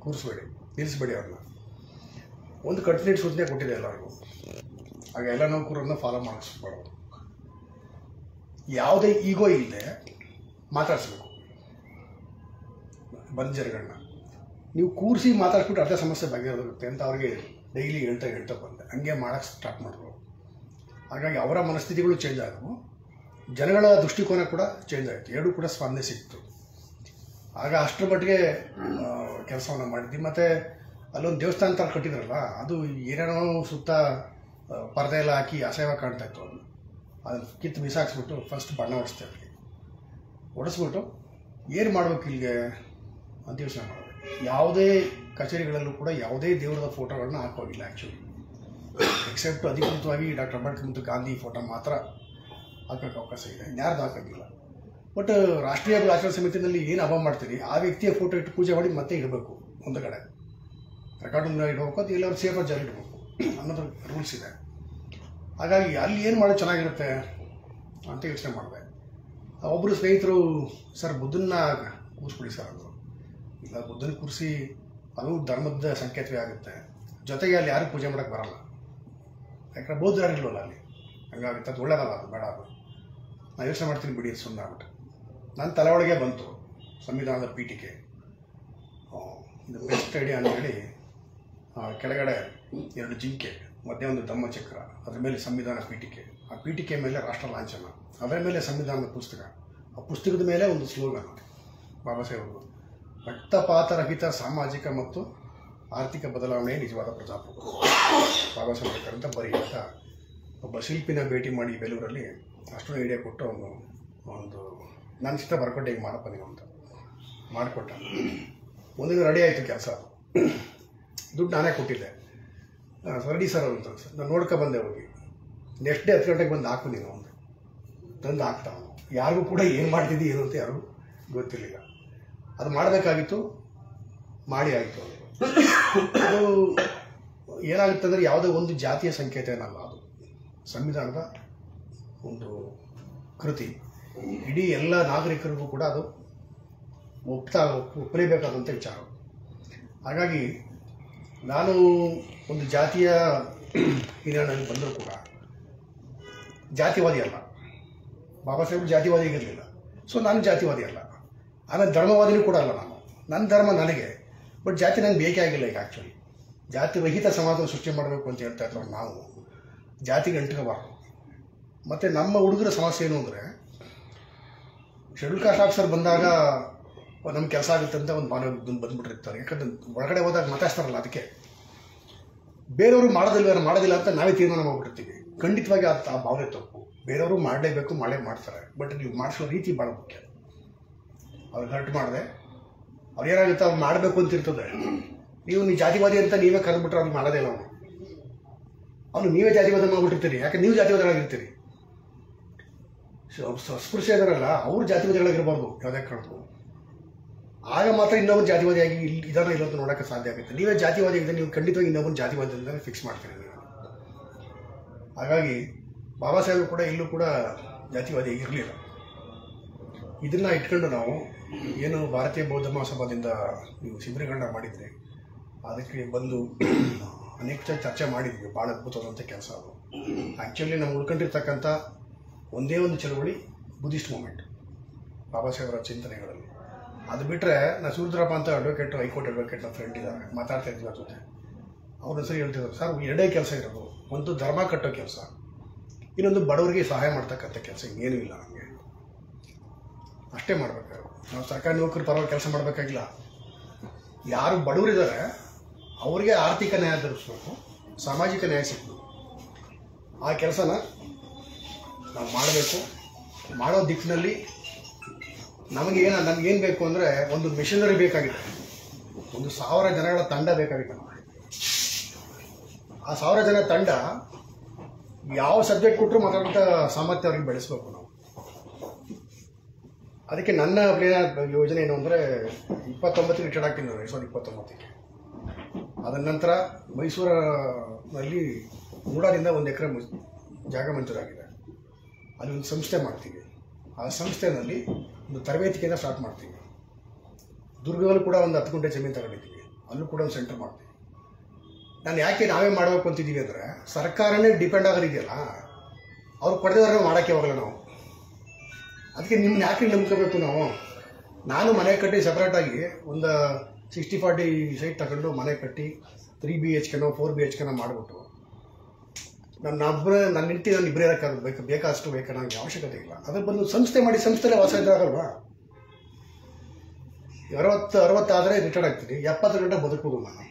ಕೂರಿಸ್ಬೇಡಿ, ನಿಲ್ಲಿಸ್ಬೇಡಿ ಅವ್ರನ್ನ. ಒಂದು ಕಂಟಿನ್ಯೂಟ್ ಸೂಚನೆ ಕೊಟ್ಟಿದೆ ಎಲ್ಲರಿಗೂ, ಆಗ ಎಲ್ಲ ನೌಕರರನ್ನ ಫಾಲೋ ಮಾಡಿಸ್ಬಾರ್ದು. ಯಾವುದೇ ಈಗೋ ಇಲ್ಲದೆ ಮಾತಾಡಿಸ್ಬೇಕು ಬಂದ ಜನಗಳನ್ನ. ನೀವು ಕೂರಿಸಿ ಮಾತಾಡ್ಬಿಟ್ಟು ಅರ್ಧ ಸಮಸ್ಯೆ ಬಗೆಹರಿರುತ್ತೆ ಅಂತ ಅವ್ರಿಗೆ ಡೈಲಿ ಹೇಳ್ತಾ ಬಂದೆ. ಹಂಗೆ ಮಾಡೋಕ್ಕೆ ಸ್ಟಾರ್ಟ್ ಮಾಡಿದ್ರು. ಹಾಗಾಗಿ ಅವರ ಮನಸ್ಥಿತಿಗಳು ಚೇಂಜ್ ಆದವು, ಜನಗಳ ದೃಷ್ಟಿಕೋನ ಕೂಡ ಚೇಂಜ್ ಆಯಿತು, ಎರಡೂ ಕೂಡ ಸ್ಪಂದನೆ ಸಿಕ್ತು. ಆಗ ಅಷ್ಟರ ಮಟ್ಟಿಗೆ ಕೆಲಸವನ್ನು ಮಾಡಿದ್ವಿ. ಮತ್ತು ಅಲ್ಲೊಂದು ದೇವಸ್ಥಾನ ಥರ ಕಟ್ಟಿದ್ರಲ್ಲ, ಅದು ಏನೇನೋ ಸುತ್ತ ಪರದೆ ಎಲ್ಲ ಹಾಕಿ ಅಸಹ್ಯವಾಗಿ ಕಾಣ್ತಾ ಇತ್ತು. ಅದನ್ನು ಕಿತ್ತು ಬಿಸಾಕ್ಸ್ಬಿಟ್ಟು ಫಸ್ಟ್ ಬಣ್ಣ ಹೊಡಿಸ್ತೇವೆ. ಹೊಡೆಸ್ಬಿಟ್ಟು ಏನು ಮಾಡಬೇಕು ಇಲ್ಲಿಗೆ ಅಂತ ಯೋಚನೆ ಮಾಡೋದು. ಯಾವುದೇ ಕಚೇರಿಗಳಲ್ಲೂ ಕೂಡ ಯಾವುದೇ ದೇವರದ ಫೋಟೋಗಳನ್ನ ಹಾಕೋಗಿಲ್ಲ ಆ್ಯಕ್ಚುಲಿ, ಎಕ್ಸೆಪ್ಟ್ ಅಧಿಕೃತವಾಗಿ ಡಾಕ್ಟರ್ ಅಂಬೇಡ್ಕರ್ ಮತ್ತು ಗಾಂಧಿ ಫೋಟೋ ಮಾತ್ರ ಹಾಕೋಕ್ಕೆ ಅವಕಾಶ ಇದೆ, ಇನ್ಯಾರ್ದು ಹಾಕೋಂಗಿಲ್ಲ. ಬಟ್ ರಾಷ್ಟ್ರೀಯ ಆಚರಣಾ ಸಮಿತಿನಲ್ಲಿ ಏನು ಹಬ್ಬ ಮಾಡ್ತೀರಿ ಆ ವ್ಯಕ್ತಿಯ ಫೋಟೋ ಇಟ್ಟು ಪೂಜೆ ಮಾಡಿ ಮತ್ತೆ ಇಡಬೇಕು, ಒಂದು ಕಡೆ ರೆಕಾರ್ಡಿಂಗ್ ಇಡಬೇಕು, ಅದು ಎಲ್ಲರೂ ಸೇಫಾಗಿ ಜಾರಿ ಇಡಬೇಕು ಅನ್ನೋದು ರೂಲ್ಸ್ ಇದೆ. ಹಾಗಾಗಿ ಅಲ್ಲಿ ಏನು ಮಾಡೋದು ಚೆನ್ನಾಗಿರುತ್ತೆ ಅಂತ ಯೋಚನೆ ಮಾಡಿದೆ. ಒಬ್ಬರು ಸ್ನೇಹಿತರು, ಸರ್ ಬುದ್ಧನ್ನ ಕೂರಿಸ್ಬಿಡಿ ಸರ್ ಅಂದರು. ಇಲ್ಲ, ಬುದ್ಧನ ಕೂರಿಸಿ ಅದು ಧರ್ಮದ ಸಂಕೇತವೇ ಆಗುತ್ತೆ, ಜೊತೆಗೆ ಅಲ್ಲಿ ಯಾರು ಪೂಜೆ ಮಾಡೋಕ್ಕೆ ಬರಲ್ಲ, ಯಾಕಂದರೆ ಬೌದ್ಧ ಯಾರು ಇಲ್ವಲ್ಲ ಅಲ್ಲಿ, ಹಂಗಾಗುತ್ತೆ, ಅದು ಒಳ್ಳೆಯದಲ್ಲ, ಅದು ಬೇಡ. ಅದು ನಾನು ಯೋಚನೆ ಮಾಡ್ತೀನಿ ಬಿಡಿ ಸುಮ್ಮನೆ ಆಗ್ಬಿಟ್ಟು ನನ್ನ ತಲೆ ಒಳಗೆ ಬಂತು ಸಂವಿಧಾನದ ಪೀಠಿಕೆ, ಇದು ಬೆಸ್ಟ್ ಐಡಿಯಾ ಅಂತೇಳಿ ಕೆಳಗಡೆ 2 ಜಿಂಕೆ, ಮಧ್ಯೆ ಒಂದು ಧಮ್ಮಚಕ್ರ, ಅದ್ರ ಮೇಲೆ ಸಂವಿಧಾನ ಪೀಠಿಕೆ, ಆ ಪೀಠಿಕೆ ಮೇಲೆ ರಾಷ್ಟ್ರ ಲಾಂಛನ, ಅದರ ಮೇಲೆ ಸಂವಿಧಾನದ ಪುಸ್ತಕ, ಆ ಪುಸ್ತಕದ ಮೇಲೆ ಒಂದು ಸ್ಲೋಗನ್ ಬಾಬಾ ಸಾಹೇಬ್ರದ್ದು, ರಕ್ತಪಾತರಹಿತ ಸಾಮಾಜಿಕ ಮತ್ತು ಆರ್ಥಿಕ ಬದಲಾವಣೆ ನಿಜವಾದ ಪ್ರಜಾಪ್ರಭುತ್ವ, ಬಾಬಾ ಸಾಹೇಬ್ ಅಂತ ಬರೀ ಅಂತ ಒಬ್ಬ ಶಿಲ್ಪಿನ ಭೇಟಿ ಮಾಡಿ ಬೇಲೂರಲ್ಲಿ ಅಷ್ಟೊಂದು ಐಡಿಯಾ ಕೊಟ್ಟು ಒಂದು ನನ್ನ ಚಿತ್ರ ಬರ್ಕೊಟ್ಟೆ, ಈಗ ಮಾಡಪ್ಪ ನೀವು ಅಂತ ಮಾಡಿಕೊಟ್ಟ. ಒಂದಿನ ರೆಡಿ ಆಯಿತು ಕೆಲಸ, ದುಡ್ಡು ನಾನೇ ಕೊಟ್ಟಿದ್ದೆ. ರೆಡಿ ಸರ್ ಅಂತ ಸರ್ ನಾನು ನೋಡ್ಕೊಬಂದೆ ಹೋಗಿ. ನೆಕ್ಸ್ಟ್ ಡೇ 10 ಗಂಟೆಗೆ ಬಂದು ಹಾಕು ನೀನು ಒಂದು ತಂದು ಹಾಕ್ತಾ. ಯಾರಿಗೂ ಕೂಡ ಏನು ಮಾಡ್ತಿದ್ದಿ ಏನು ಅಂತ ಯಾರಿಗೂ ಗೊತ್ತಿರಲಿಲ್ಲ. ಅದು ಮಾಡಬೇಕಾಗಿತ್ತು, ಮಾಡಿ ಆಯಿತು. ಅದು ಏನಾಗುತ್ತೆ ಅಂದರೆ ಯಾವುದೇ ಒಂದು ಜಾತಿಯ ಸಂಕೇತ ಏನಲ್ಲ, ಅದು ಸಂವಿಧಾನದ ಒಂದು ಕೃತಿ. ಇಡೀ ಎಲ್ಲ ನಾಗರಿಕರಿಗೂ ಕೂಡ ಅದು ಒಪ್ಪಲೇಬೇಕಾದಂಥ ವಿಚಾರ. ಹಾಗಾಗಿ ನಾನು ಒಂದು ಜಾತಿಯ ಹಿನ್ನೆಲೆಯಲ್ಲಿ ಬಂದರೂ ಕೂಡ ಜಾತಿವಾದಿ ಅಲ್ಲ, ಬಾಬಾ ಸಾಹೇಬ್ ಜಾತಿವಾದಿ ಆಗಿರಲಿಲ್ಲ, ಸೊ ನಾನು ಜಾತಿವಾದಿ ಅಲ್ಲ. ಆಮೇಲೆ ಧರ್ಮವಾದಿನೂ ಕೂಡ ಅಲ್ಲ ನಾನು, ನನ್ನ ಧರ್ಮ ನನಗೆ, ಬಟ್ ಜಾತಿ ನನಗೆ ಬೇಕೇ ಆಗಿಲ್ಲ. ಈಗ ಆ್ಯಕ್ಚುಲಿ ಜಾತಿ ರಹಿತ ಸಮಾಜ ಸೃಷ್ಟಿ ಮಾಡಬೇಕು ಅಂತ ಹೇಳ್ತಾ ಇರ್ತಾರೆ. ನಾವು ಜಾತಿಗೆ ಅಂಟ್ಕೋಬಾರ್ದು. ಮತ್ತು ನಮ್ಮ ಹುಡುಗರ ಸಮಸ್ಯೆ ಏನು ಅಂದರೆ, ಶೆಡ್ಯೂಲ್ ಕಾಸ್ಟ್ ಆಫೀಸರ್ ಬಂದಾಗ ನಮ್ಮ ಕೆಲಸ ಆಗುತ್ತೆ ಅಂತ ಒಂದು ಭಾವನೆ ಬಂದ್ಬಿಟ್ಟಿರ್ತಾರೆ. ಯಾಕಂದ್ರೆ ಒಳಗಡೆ ಹೋದಾಗ ಮಾತಾಡ್ತಾರಲ್ಲ, ಅದಕ್ಕೆ ಬೇರೆಯವರು ಮಾಡೋದಿಲ್ಲ ಅಂತ ನಾವೇ ತೀರ್ಮಾನ ಮಾಡ್ಬಿಟ್ಟಿರ್ತೀವಿ. ಖಂಡಿತವಾಗಿ ಆ ಭಾವನೆ ತಪ್ಪು. ಬೇರೆಯವರು ಮಾಡಲೇಬೇಕು, ಮಾಡ್ತಾರೆ. ಬಟ್ ನೀವು ಮಾಡಿಸೋ ರೀತಿ ಭಾಳ ಮುಖ್ಯ. ಅವ್ರಿಗೆ ಹರ್ಟ್ ಮಾಡಿದೆ ಅವ್ರು ಏನಾಗುತ್ತೆ, ಅವ್ರು ಮಾಡಬೇಕು ಅಂತ ಇರ್ತದೆ. ನೀವು ಜಾತಿವಾದಿ ಅಂತ ನೀವೇ ಕರೆದ್ಬಿಟ್ರೆ ಅವ್ರಿಗೆ ಮಾಡೋದೇ ಇಲ್ಲ. ಅವನು ನೀವೇ ಜಾತಿವಾದ ಮಾಡ್ಬಿಟ್ಟಿರ್ತೀರಿ, ಯಾಕೆ ನೀವು ಜಾತಿವಾದಿಗಳಾಗಿರ್ತೀರಿ. ಅಸ್ಪೃಶ್ಯ ಇದಾರಲ್ಲ, ಅವ್ರು ಜಾತಿವಾದಿಗಳಾಗಿರ್ಬಾರ್ದು ಯಾವುದೇ ಕಾರಣಕ್ಕೂ. ಆಗ ಮಾತ್ರ ಇನ್ನೊಬ್ಬರು ಜಾತಿವಾದಿಯಾಗಿ ಇದನ್ನು ಇಲ್ಲ ಅಂತ ನೋಡೋಕ್ಕೆ ಸಾಧ್ಯ ಆಗುತ್ತೆ. ನೀವೇ ಜಾತಿವಾದಿ ಆಗಿದೆ, ನೀವು ಖಂಡಿತವಾಗಿ ಇನ್ನೊಬ್ಬರು ಜಾತಿವಾದಿ ಅಂತ ಫಿಕ್ಸ್ ಮಾಡ್ತೀರಿ ನೀವು. ಹಾಗಾಗಿ ಬಾಬಾ ಸಾಹೇಬ್ ಕೂಡ ಇಲ್ಲೂ ಕೂಡ ಜಾತಿವಾದಿ ಇರಲಿಲ್ಲ. ಇದನ್ನು ಇಟ್ಕೊಂಡು ನಾವು ಏನು ಭಾರತೀಯ ಬೌದ್ಧ ಮಹಾಸಭಾದಿಂದ ನೀವು ಶಿಬಿರಗಳನ್ನ ಮಾಡಿದ್ರಿ, ಅದಕ್ಕೆ ಬಂದು ಅನೇಕ ಚರ್ಚೆ ಮಾಡಿದ್ವಿ. ಭಾಳ ಅದ್ಭುತವಾದಂಥ ಕೆಲಸ ಅದು. ಆ್ಯಕ್ಚುಲಿ ನಾವು ಉಳ್ಕೊಂಡಿರ್ತಕ್ಕಂಥ ಒಂದೇ ಒಂದು ಚಳವಳಿ ಬುದ್ಧಿಸ್ಟ್ ಮೂಮೆಂಟ್, ಬಾಬಾ ಸಾಹೇಬರ ಚಿಂತನೆಗಳಲ್ಲಿ. ಅದು ಬಿಟ್ಟರೆ ನಾನು ಸೂರ್ಯದ್ರಪ್ಪ ಅಂತ ಅಡ್ವೊಕೇಟ್, ಹೈಕೋರ್ಟ್ ಅಡ್ವೊಕೇಟ್ ನಮ್ಮ ಫ್ರೆಂಡ್ ಇದ್ದಾರೆ, ಮಾತಾಡ್ತಾ ಇದ್ವಿ ಅವ್ರ ಜೊತೆ. ಅವ್ರ ಹೆಸರು ಹೇಳ್ತಿದ್ರು, ಸರ್ ಎರಡೇ ಕೆಲಸ ಇರೋದು, ಒಂದು ಧರ್ಮ ಕಟ್ಟೋ ಕೆಲಸ, ಇನ್ನೊಂದು ಬಡವರಿಗೆ ಸಹಾಯ ಮಾಡ್ತಕ್ಕಂಥ ಕೆಲಸ. ಇನ್ನೇನೂ ಇಲ್ಲ ನಮಗೆ, ಅಷ್ಟೇ ಮಾಡಬೇಕಾದ್ರು. ನಾವು ಸರ್ಕಾರಿ ನೌಕರಿ ಪರವಾಗಿ ಕೆಲಸ ಮಾಡಬೇಕಾಗಿಲ್ಲ. ಯಾರು ಬಡವರಿದ್ದಾರೆ ಅವ್ರಿಗೆ ಆರ್ಥಿಕ ನ್ಯಾಯ ದೊರಕಿಸ್ಬೇಕು, ಸಾಮಾಜಿಕ ನ್ಯಾಯ ಸಿಗಬೇಕು. ಆ ಕೆಲಸನ ನಾವು ಮಾಡಬೇಕು. ಮಾಡೋ ದಿಕ್ಕಿನಲ್ಲಿ ನಮಗೇನು ಬೇಕು ಅಂದರೆ ಒಂದು ಮಿಷನರಿ ಬೇಕಾಗಿದೆ, ಒಂದು 1000 ಜನಗಳ ತಂಡ ಬೇಕಾಗಿದೆ. ನಮಗೆ ಆ 1000 ಜನ ತಂಡ ಯಾವ ಸಬ್ಜೆಕ್ಟ್ ಕೊಟ್ಟರು ಮಾತಾಡೋಂಥ ಸಾಮರ್ಥ್ಯ ಅವ್ರಿಗೆ ಬೆಳೆಸ್ಬೇಕು ನಾವು. ಅದಕ್ಕೆ ನನ್ನ ಯೋಜನೆ ಏನು ಅಂದರೆ 29ಕ್ಕೆ ರಿಟೈರ್ಡ್ ಆಗ್ತೀನಿ ನಾನು, 2029ಕ್ಕೆ. ಅದರ ನಂತರ ಮೈಸೂರಿನಲ್ಲಿ ಮೂಡಾದಿಂದ 1 ಎಕರೆ ಜಾಗ ಮಂಜೂರಾಗಿದೆ. ಅಲ್ಲಿ ಒಂದು ಸಂಸ್ಥೆ ಮಾಡ್ತೀವಿ. ಆ ಸಂಸ್ಥೆಯಲ್ಲಿ ಒಂದು ತರಬೇತಿಕೆಯನ್ನು ಸ್ಟಾರ್ಟ್ ಮಾಡ್ತೀವಿ. ದುರ್ಗದಲ್ಲೂ ಕೂಡ ಒಂದು 10 ಗುಂಟೆ ಜಮೀನು ತಗೊಂಡಿದ್ದೀವಿ, ಅಲ್ಲೂ ಕೂಡ ಒಂದು ಸೆಂಟರ್ ಮಾಡ್ತೀವಿ. ನಾನು ಯಾಕೆ ನಾವೇ ಮಾಡಬೇಕು ಅಂತಿದ್ದೀವಿ ಅಂದರೆ ಸರ್ಕಾರನೇ ಡಿಪೆಂಡ್ ಆಗೋರಿದೆಯಲ್ಲ, ಅವ್ರು ಪಡೆದವ್ರನ್ನ ಮಾಡೋಕ್ಕೆ ಹೋಗಲ್ಲ ನಾವು. ಅದಕ್ಕೆ ನಿಮ್ಮನ್ನ ಯಾಕೆ ನಂಬ್ಕೋಬೇಕು ನಾವು? ನಾನು ಮನೆ ಕಟ್ಟಿ ಸಪ್ರೇಟಾಗಿ ಒಂದು 60-40 ಸೈಟ್ ತಗೊಂಡು ಮನೆ ಕಟ್ಟಿ 3 BHKನೋ 4 BHKನೋ ಮಾಡಿಬಿಟ್ಟು ನನ್ನ ಹೆಂಡತಿ ನಾನು ಇಬ್ಬರೇ ಇರೋಕ್ಕಾಗಬೇಕು, ಬೇಕಾದಷ್ಟು ಬೇಕಾ, ನನಗೆ ಅವಶ್ಯಕತೆ ಇಲ್ಲ. ಅದ್ರ ಬಂದು ಸಂಸ್ಥೆ ಮಾಡಿ ಸಂಸ್ಥೆಲೇ ವಾಸ ಇದ್ದಾಗಲ್ವಾ. 60 ಆದರೆ ರಿಟೈರ್ಡ್ ಆಗ್ತೀನಿ, 70 ಗಂಟೆ ಬದುಕಬಹುದು ನಾನು.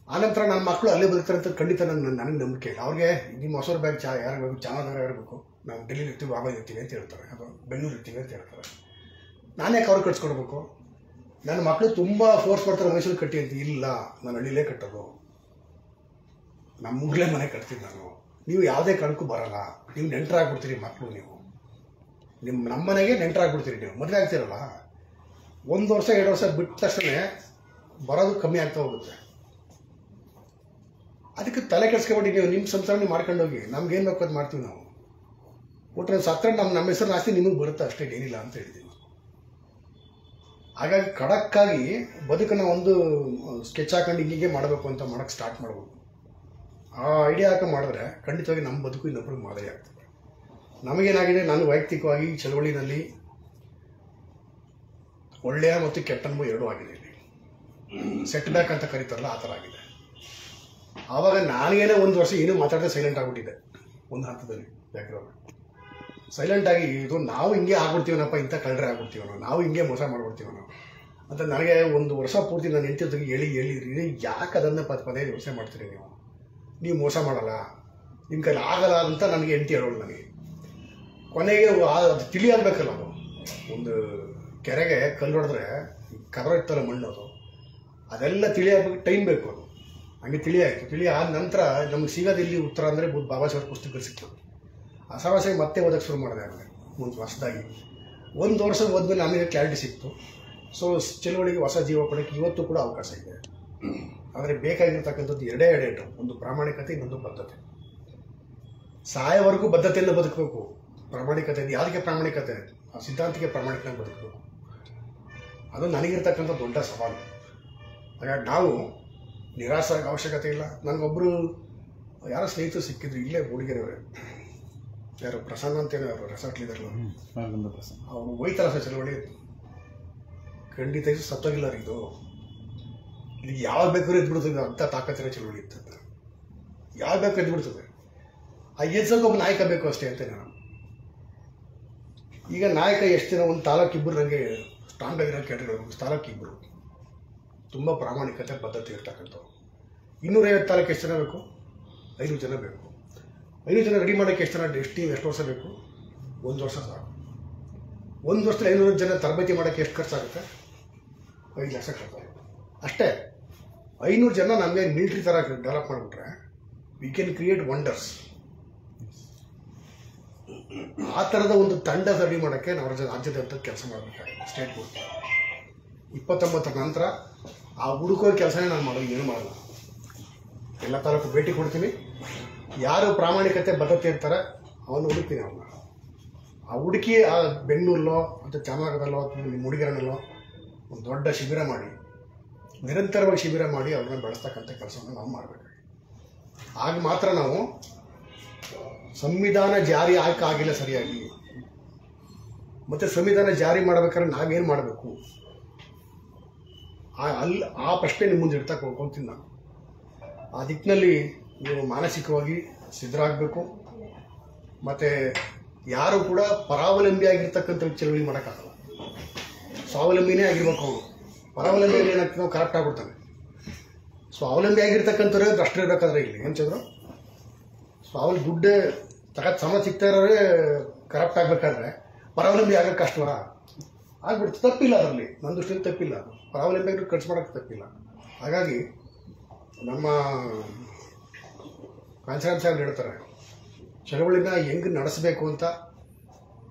ಆನಂತರ ನನ್ನ ಮಕ್ಕಳು ಅಲ್ಲೇ ಬದುಕ್ತಾರೆ ಅಂತ ಖಂಡಿತ ನನಗೆ ನಂಬಿಕೆ ಇಲ್ಲ. ಅವ್ರಿಗೆ ನಿಮ್ಮ ಹೊಸೂರು ಬ್ಯಾಗ್ ಯಾರು ಬೇಕು, ಚಾಮರಾಜನಗರ ಇರಬೇಕು, ನಾವು ಡೆಲ್ಲಿ ಇರ್ತೀವಿ, ಆಗೋದು ಇರ್ತೀವಿ ಅಂತ ಹೇಳ್ತಾರೆ, ಅಥವಾ ಬೆಂಗಳೂರು ಇರ್ತೀವಿ ಅಂತ ಹೇಳ್ತಾರೆ. ನಾನೇ ಅವ್ರು ಕಟ್ಸ್ಕೊಡ್ಬೇಕು? ನನ್ನ ಮಕ್ಕಳು ತುಂಬ ಫೋರ್ಸ್ ಮಾಡ್ತಾರೆ ಮೈಸೂರು ಕಟ್ಟಿ ಅಂತ. ಇಲ್ಲ, ನಾನು ಹಳ್ಳಿಲೇ ಕಟ್ಟೋದು, ನಮ್ಮ ಊರಲ್ಲೇ ಮನೆ ಕಟ್ತೀನಿ ನಾನು. ನೀವು ಯಾವುದೇ ಕಾರಣಕ್ಕೂ ಬರಲ್ಲ, ನೀವು ನೆಂಟರಾಗ್ಬಿಡ್ತೀರಿ ಮಕ್ಕಳು. ನೀವು ನಮ್ಮ ಮನೆಗೆ ನೆಂಟರಾಗ್ಬಿಡ್ತೀರಿ. ನೀವು ಮದುವೆ ಆಗ್ತೀರಲ್ಲ, 1 ವರ್ಷ 2 ವರ್ಷ ಬಿಟ್ಟ ತಕ್ಷಣ ಬರೋದು ಕಮ್ಮಿ ಆಗ್ತಾ ಹೋಗುತ್ತೆ. ಅದಕ್ಕೆ ತಲೆ ಕೆಡಿಸ್ಕೊಬಿಟ್ಟು ನೀವು ನಿಮ್ಮ ಸಂಸಾರ ಮಾಡ್ಕೊಂಡೋಗಿ, ನಮ್ಗೇನು ಬೇಕು ಅದು ಮಾಡ್ತೀವಿ ನಾವು. ಒಟ್ಟು ಸತ್ರ ನಮ್ಮ ಹೆಸರು ಆಸ್ತಿ ನಿಮಗೆ ಬರುತ್ತೆ ಅಷ್ಟೇ, ಏನಿಲ್ಲ ಅಂತ ಹೇಳಿದ್ದೀವಿ. ಹಾಗಾಗಿ ಖಡಕ್ಕಾಗಿ ಬದುಕನ್ನು ಒಂದು ಸ್ಕೆಚ್ ಹಾಕೊಂಡು ಹಿಂಗೆ ಮಾಡಬೇಕು ಅಂತ ಮಾಡೋಕ್ಕೆ ಸ್ಟಾರ್ಟ್ ಮಾಡ್ಬೋದು. ಆ ಐಡಿಯಾ ಹಾಕಿ ಮಾಡಿದ್ರೆ ಖಂಡಿತವಾಗಿ ನಮ್ಮ ಬದುಕು ಇನ್ನೊಬ್ಬರಿಗೆ ಮಾದರಿ ಆಗ್ತದೆ. ನಮಗೇನಾಗಿದೆ, ನಾನು ವೈಯಕ್ತಿಕವಾಗಿ ಚಳವಳಿನಲ್ಲಿ ಒಳ್ಳೆಯ ಮತ್ತು ಕೆಟ್ಟ ಅನುಭವ ಎರಡೂ ಆಗಿದೆ. ಸೆಟ್ ಬ್ಯಾಕ್ ಅಂತ ಕರೀತಾರಲ್ಲ, ಆ ಥರ ಆಗಿದೆ. ಆವಾಗ ನಾನೇನೇ 1 ವರ್ಷ ಏನೂ ಮಾತಾಡದೆ ಸೈಲೆಂಟ್ ಆಗಿಬಿಟ್ಟಿದ್ದೆ. ಒಂದು ಹಂತದಲ್ಲಿ ಬ್ಯಾಕ್ಗ್ರೌಂಡ್ ಸೈಲೆಂಟಾಗಿ, ಇದು ನಾವು ಹಿಂಗೆ ಆಗ್ಬಿಡ್ತೀವನಪ್ಪ, ಇಂಥ ಕಳ್ಳರೆ ಆಗ್ಬಿಡ್ತೀವನೋ, ನಾವು ಹಿಂಗೆ ಮೋಸ ಮಾಡ್ಬಿಡ್ತೀವನೋ ಅಂತ ನನಗೆ 1 ವರ್ಷ ಪೂರ್ತಿ ನಾನು ಹೆಂಡತಿ ಹೇಳಿರಿ, ಯಾಕೆ ಅದನ್ನು ಪದೇ ಯೋಚನೆ ಮಾಡ್ತೀರಿ ನೀವು ಮೋಸ ಮಾಡಲ್ಲ, ನಿಮ್ಮ ಕೈಲಿ ಆಗಲ್ಲ ಅಂತ ನನಗೆ ಹೆಂಡತಿ ಹೇಳೋಳು. ನನಗೆ ಕೊನೆಗೆ ಅದು ತಿಳಿಯಾಗಬೇಕಲ್ಲ. ಅದು ಒಂದು ಕೆರೆಗೆ ಕಲ್ಲು ಹೊಡೆದ್ರೆ ಕರ ಇರ್ತಲ್ಲ ಮಣ್ಣು, ಅದೆಲ್ಲ ತಿಳಿಯಾಗಬೇಕು, ಟೈಮ್ ಬೇಕು. ಅದು ಹಂಗೆ ತಿಳಿಯಾಯಿತು. ಆದ ನಂತರ ನಮ್ಗೆ ಸಿಗೋದಿಲ್ಲಿ ಉತ್ತರ ಅಂದರೆ ಬಾಬಾ ಸಾಹೇಬ್ ಪುಸ್ತಕಗಳು ಸಿಗ್ತದೆ. ಅಸಾವಾಸ್ಯಾಗಿ ಮತ್ತೆ ಓದೋಕ್ಕೆ ಶುರು ಮಾಡಿದೆ. ಆಮೇಲೆ ಒಂದು ಹೊಸದಾಗಿ 1 ವರ್ಷ ಹೋದ್ಮೇಲೆ ನಮಗೆ ಕ್ಲಾರಿಟಿ ಸಿಕ್ತು. ಸೊ ಚಳುವಳಿಗೆ ಹೊಸ ಜೀವ ಕೊಡೋಕ್ಕೆ ಇವತ್ತು ಕೂಡ ಅವಕಾಶ ಇದೆ. ಆದರೆ ಬೇಕಾಗಿರ್ತಕ್ಕಂಥದ್ದು ಎರಡೇ ಒಂದು ಪ್ರಾಮಾಣಿಕತೆ, ಇನ್ನೊಂದು ಬದ್ಧತೆ. ಸಾಯವರೆಗೂ ಬದ್ಧತೆಯಿಂದ ಬದುಕಬೇಕು. ಪ್ರಾಮಾಣಿಕತೆ ಯಾವುದಕ್ಕೆ ಪ್ರಾಮಾಣಿಕತೆ? ಆ ಸಿದ್ಧಾಂತಕ್ಕೆ ಪ್ರಾಮಾಣಿಕತೆ ಬದುಕಬೇಕು. ಅದು ನನಗಿರ್ತಕ್ಕಂಥ ದೊಡ್ಡ ಸವಾಲು. ಹಾಗಾಗಿ ನಾವು ನಿರಾಸೆ ಅವಶ್ಯಕತೆ ಇಲ್ಲ. ನನಗೊಬ್ಬರು ಯಾರೋ ಸ್ನೇಹಿತರು ಸಿಕ್ಕಿದ್ರು, ಇಲ್ಲೇ ಮೂಡಿಗೆರೆಯವರೇ, ಯಾರು ಪ್ರಸನ್ನ ಅಂತೇಳಿ, ಅವರು ರೆಸಾರ್ಟ್ ಲೀಡರ್ಗಳು, ಅವರು ಹೋಯ್ತಾರ ಸರ್ ಚಳವಳಿ. ಖಂಡಿತ ಇದು ಸತ್ತೋಗಿಲ್ಲ ರೀ, ಇದು ಯಾವಾಗ ಬೇಕಾದ್ರೂ ಎದ್ಬಿಡ್ತದೆ ಅಂತ ತಾಕತ್ತಿರೋ ಚಳವಳಿ ಇರ್ತದೆ. ಯಾವಾಗ ಬೇಕು ಎದ್ಬಿಡ್ತದೆ. ಆ ಎದ್ಸೋಕೆ ಒಬ್ಬ ನಾಯಕ ಬೇಕು ಅಷ್ಟೇ ಅಂತ ನಾನು. ಈಗ ನಾಯಕ ಎಷ್ಟು ಜನ? ಒಂದು ತಾಲೂಕಿಬ್ಬರು ನನಗೆ ಸ್ಟ್ರಾಂಗ್ ಆಗಿರೋ ಕೇಳಿರೋದು. ತಾಲೂಕಿಬ್ಬರು ತುಂಬ ಪ್ರಾಮಾಣಿಕತೆ, ಬದ್ಧತೆ ಇರ್ತಕ್ಕಂಥವ್ರು. 250 ತಾಲೂಕು ಎಷ್ಟು ಜನ ಬೇಕು? 500 ಜನ ಬೇಕು. 500 ಜನ ರೆಡಿ ಮಾಡೋಕ್ಕೆ ಎಷ್ಟು ಜನ, ಎಷ್ಟು ಟೀಮ್, ಎಷ್ಟು ವರ್ಷ ಬೇಕು? 1 ವರ್ಷ ಸಾಕು. 1 ವರ್ಷದಲ್ಲಿ 500 ಜನ ತರಬೇತಿ ಮಾಡೋಕ್ಕೆ ಎಷ್ಟು ಖರ್ಚಾಗುತ್ತೆ? 5 ಲಕ್ಷ ಖರ್ಚಾಗುತ್ತೆ ಅಷ್ಟೇ. 500 ಜನ ನಮಗೆ ಮಿಲಿಟ್ರಿ ಥರ ಡೆವಲಪ್ ಮಾಡಿಬಿಟ್ರೆ ವಿ ಕ್ಯಾನ್ ಕ್ರಿಯೇಟ್ ವಂಡರ್ಸ್. ಆ ಥರದ ಒಂದು ತಂಡ ರೆಡಿ ಮಾಡೋಕ್ಕೆ ನಾವು ರಾಜ್ಯದಂತ ಕೆಲಸ ಮಾಡಬೇಕಾಗಿದೆ. ಸ್ಟೇಟ್ ಬೋರ್ಡ್ 29 ನಂತರ ಆ ಹುಡುಕೋ ಕೆಲಸನೇ ನಾನು ಮಾಡೋದು, ಏನೂ ಮಾಡಲ್ಲ. ಎಲ್ಲ ತಾಲೂಕು ಭೇಟಿ ಕೊಡ್ತೀನಿ. ಯಾರು ಪ್ರಾಮಾಣಿಕತೆ, ಬದ್ಧತೆ ಇರ್ತಾರೆ ಅವನು ಹುಡುಕ್ತೀನಿ. ಅವನ್ನ ಆ ಹುಡುಕಿ ಆ ಬೆಂಗಳೂರಲ್ಲೋ ಅಥವಾ ಚಾಮರಾಜನಗರಲ್ಲೋ ಅಥವಾ ಮೂಡಿಗೆರೆನಲ್ಲೋ ಒಂದು ದೊಡ್ಡ ಶಿಬಿರ ಮಾಡಿ, ನಿರಂತರವಾಗಿ ಶಿಬಿರ ಮಾಡಿ ಅವ್ರನ್ನ ಬೆಳೆಸ್ತಕ್ಕಂಥ ಕೆಲಸವನ್ನು ನಾವು ಮಾಡಬೇಕಾಗಿದೆ. ಆಗ ಮಾತ್ರ ನಾವು ಸಂವಿಧಾನ ಜಾರಿ ಆಗಿಲ್ಲ ಸರಿಯಾಗಿ. ಮತ್ತು ಸಂವಿಧಾನ ಜಾರಿ ಮಾಡಬೇಕಾದ್ರೆ ನಾವೇನು ಮಾಡಬೇಕು, ಆ ಪ್ರಶ್ನೆ ನಿಮ್ಮ ಮುಂದೆ ಇಡ್ತಾ ಹೋಗ್ತೀನಿ ನಾನು. ಆ ದಿಕ್ಕಿನಲ್ಲಿ ನೀವು ಮಾನಸಿಕವಾಗಿ ಸಿದ್ಧರಾಗಬೇಕು. ಮತ್ತು ಯಾರು ಕೂಡ ಪರಾವಲಂಬಿಯಾಗಿರ್ತಕ್ಕಂಥ ಚಳವಳಿ ಮಾಡೋಕ್ಕಾಗಲ್ಲ. ಸ್ವಾವಲಂಬಿನೇ ಆಗಿರ್ಬೇಕು ಅವನು. ಪರಾವಲಂಬಿ ಏನಾಗ್ತದೆ, ನಾವು ಕರಪ್ಟ್ ಆಗ್ಬಿಡ್ತಾನೆ. ಸ್ವಾವಲಂಬಿ ಆಗಿರ್ತಕ್ಕಂಥವ್ರೆ ಭ್ರಷ್ಟರು ಇರಬೇಕಾದ್ರೆ ಇಲ್ಲಿ ಏನು ಚಂದ್ರು ದುಡ್ಡು ತಗತ್ ಸಮ ಸಿಗ್ತಾ ಇರೋರೇ ಕರಪ್ಟ್ ಆಗಬೇಕಾದ್ರೆ ಪರಾವಲಂಬಿ ಆಗೋಕ್ಕೆ ಕಷ್ಟವಾ ಆಗ್ಬಿಡ್ತು. ತಪ್ಪಿಲ್ಲ ಅದರಲ್ಲಿ, ನನ್ನ ದೃಷ್ಟಿಯಲ್ಲಿ ತಪ್ಪಿಲ್ಲ. ಪರಾವಲಂಬಿ ಆಗಿ ಖರ್ಚು ಮಾಡೋಕ್ಕೆ ತಪ್ಪಿಲ್ಲ. ಹಾಗಾಗಿ ನಮ್ಮ ಕಾಂಚರಾಮ್ ಸಾಹೇಬ್ ಹೇಳ್ತಾರೆ, ಚಳವಳಿನ ಹೆಂಗೆ ನಡೆಸಬೇಕು ಅಂತ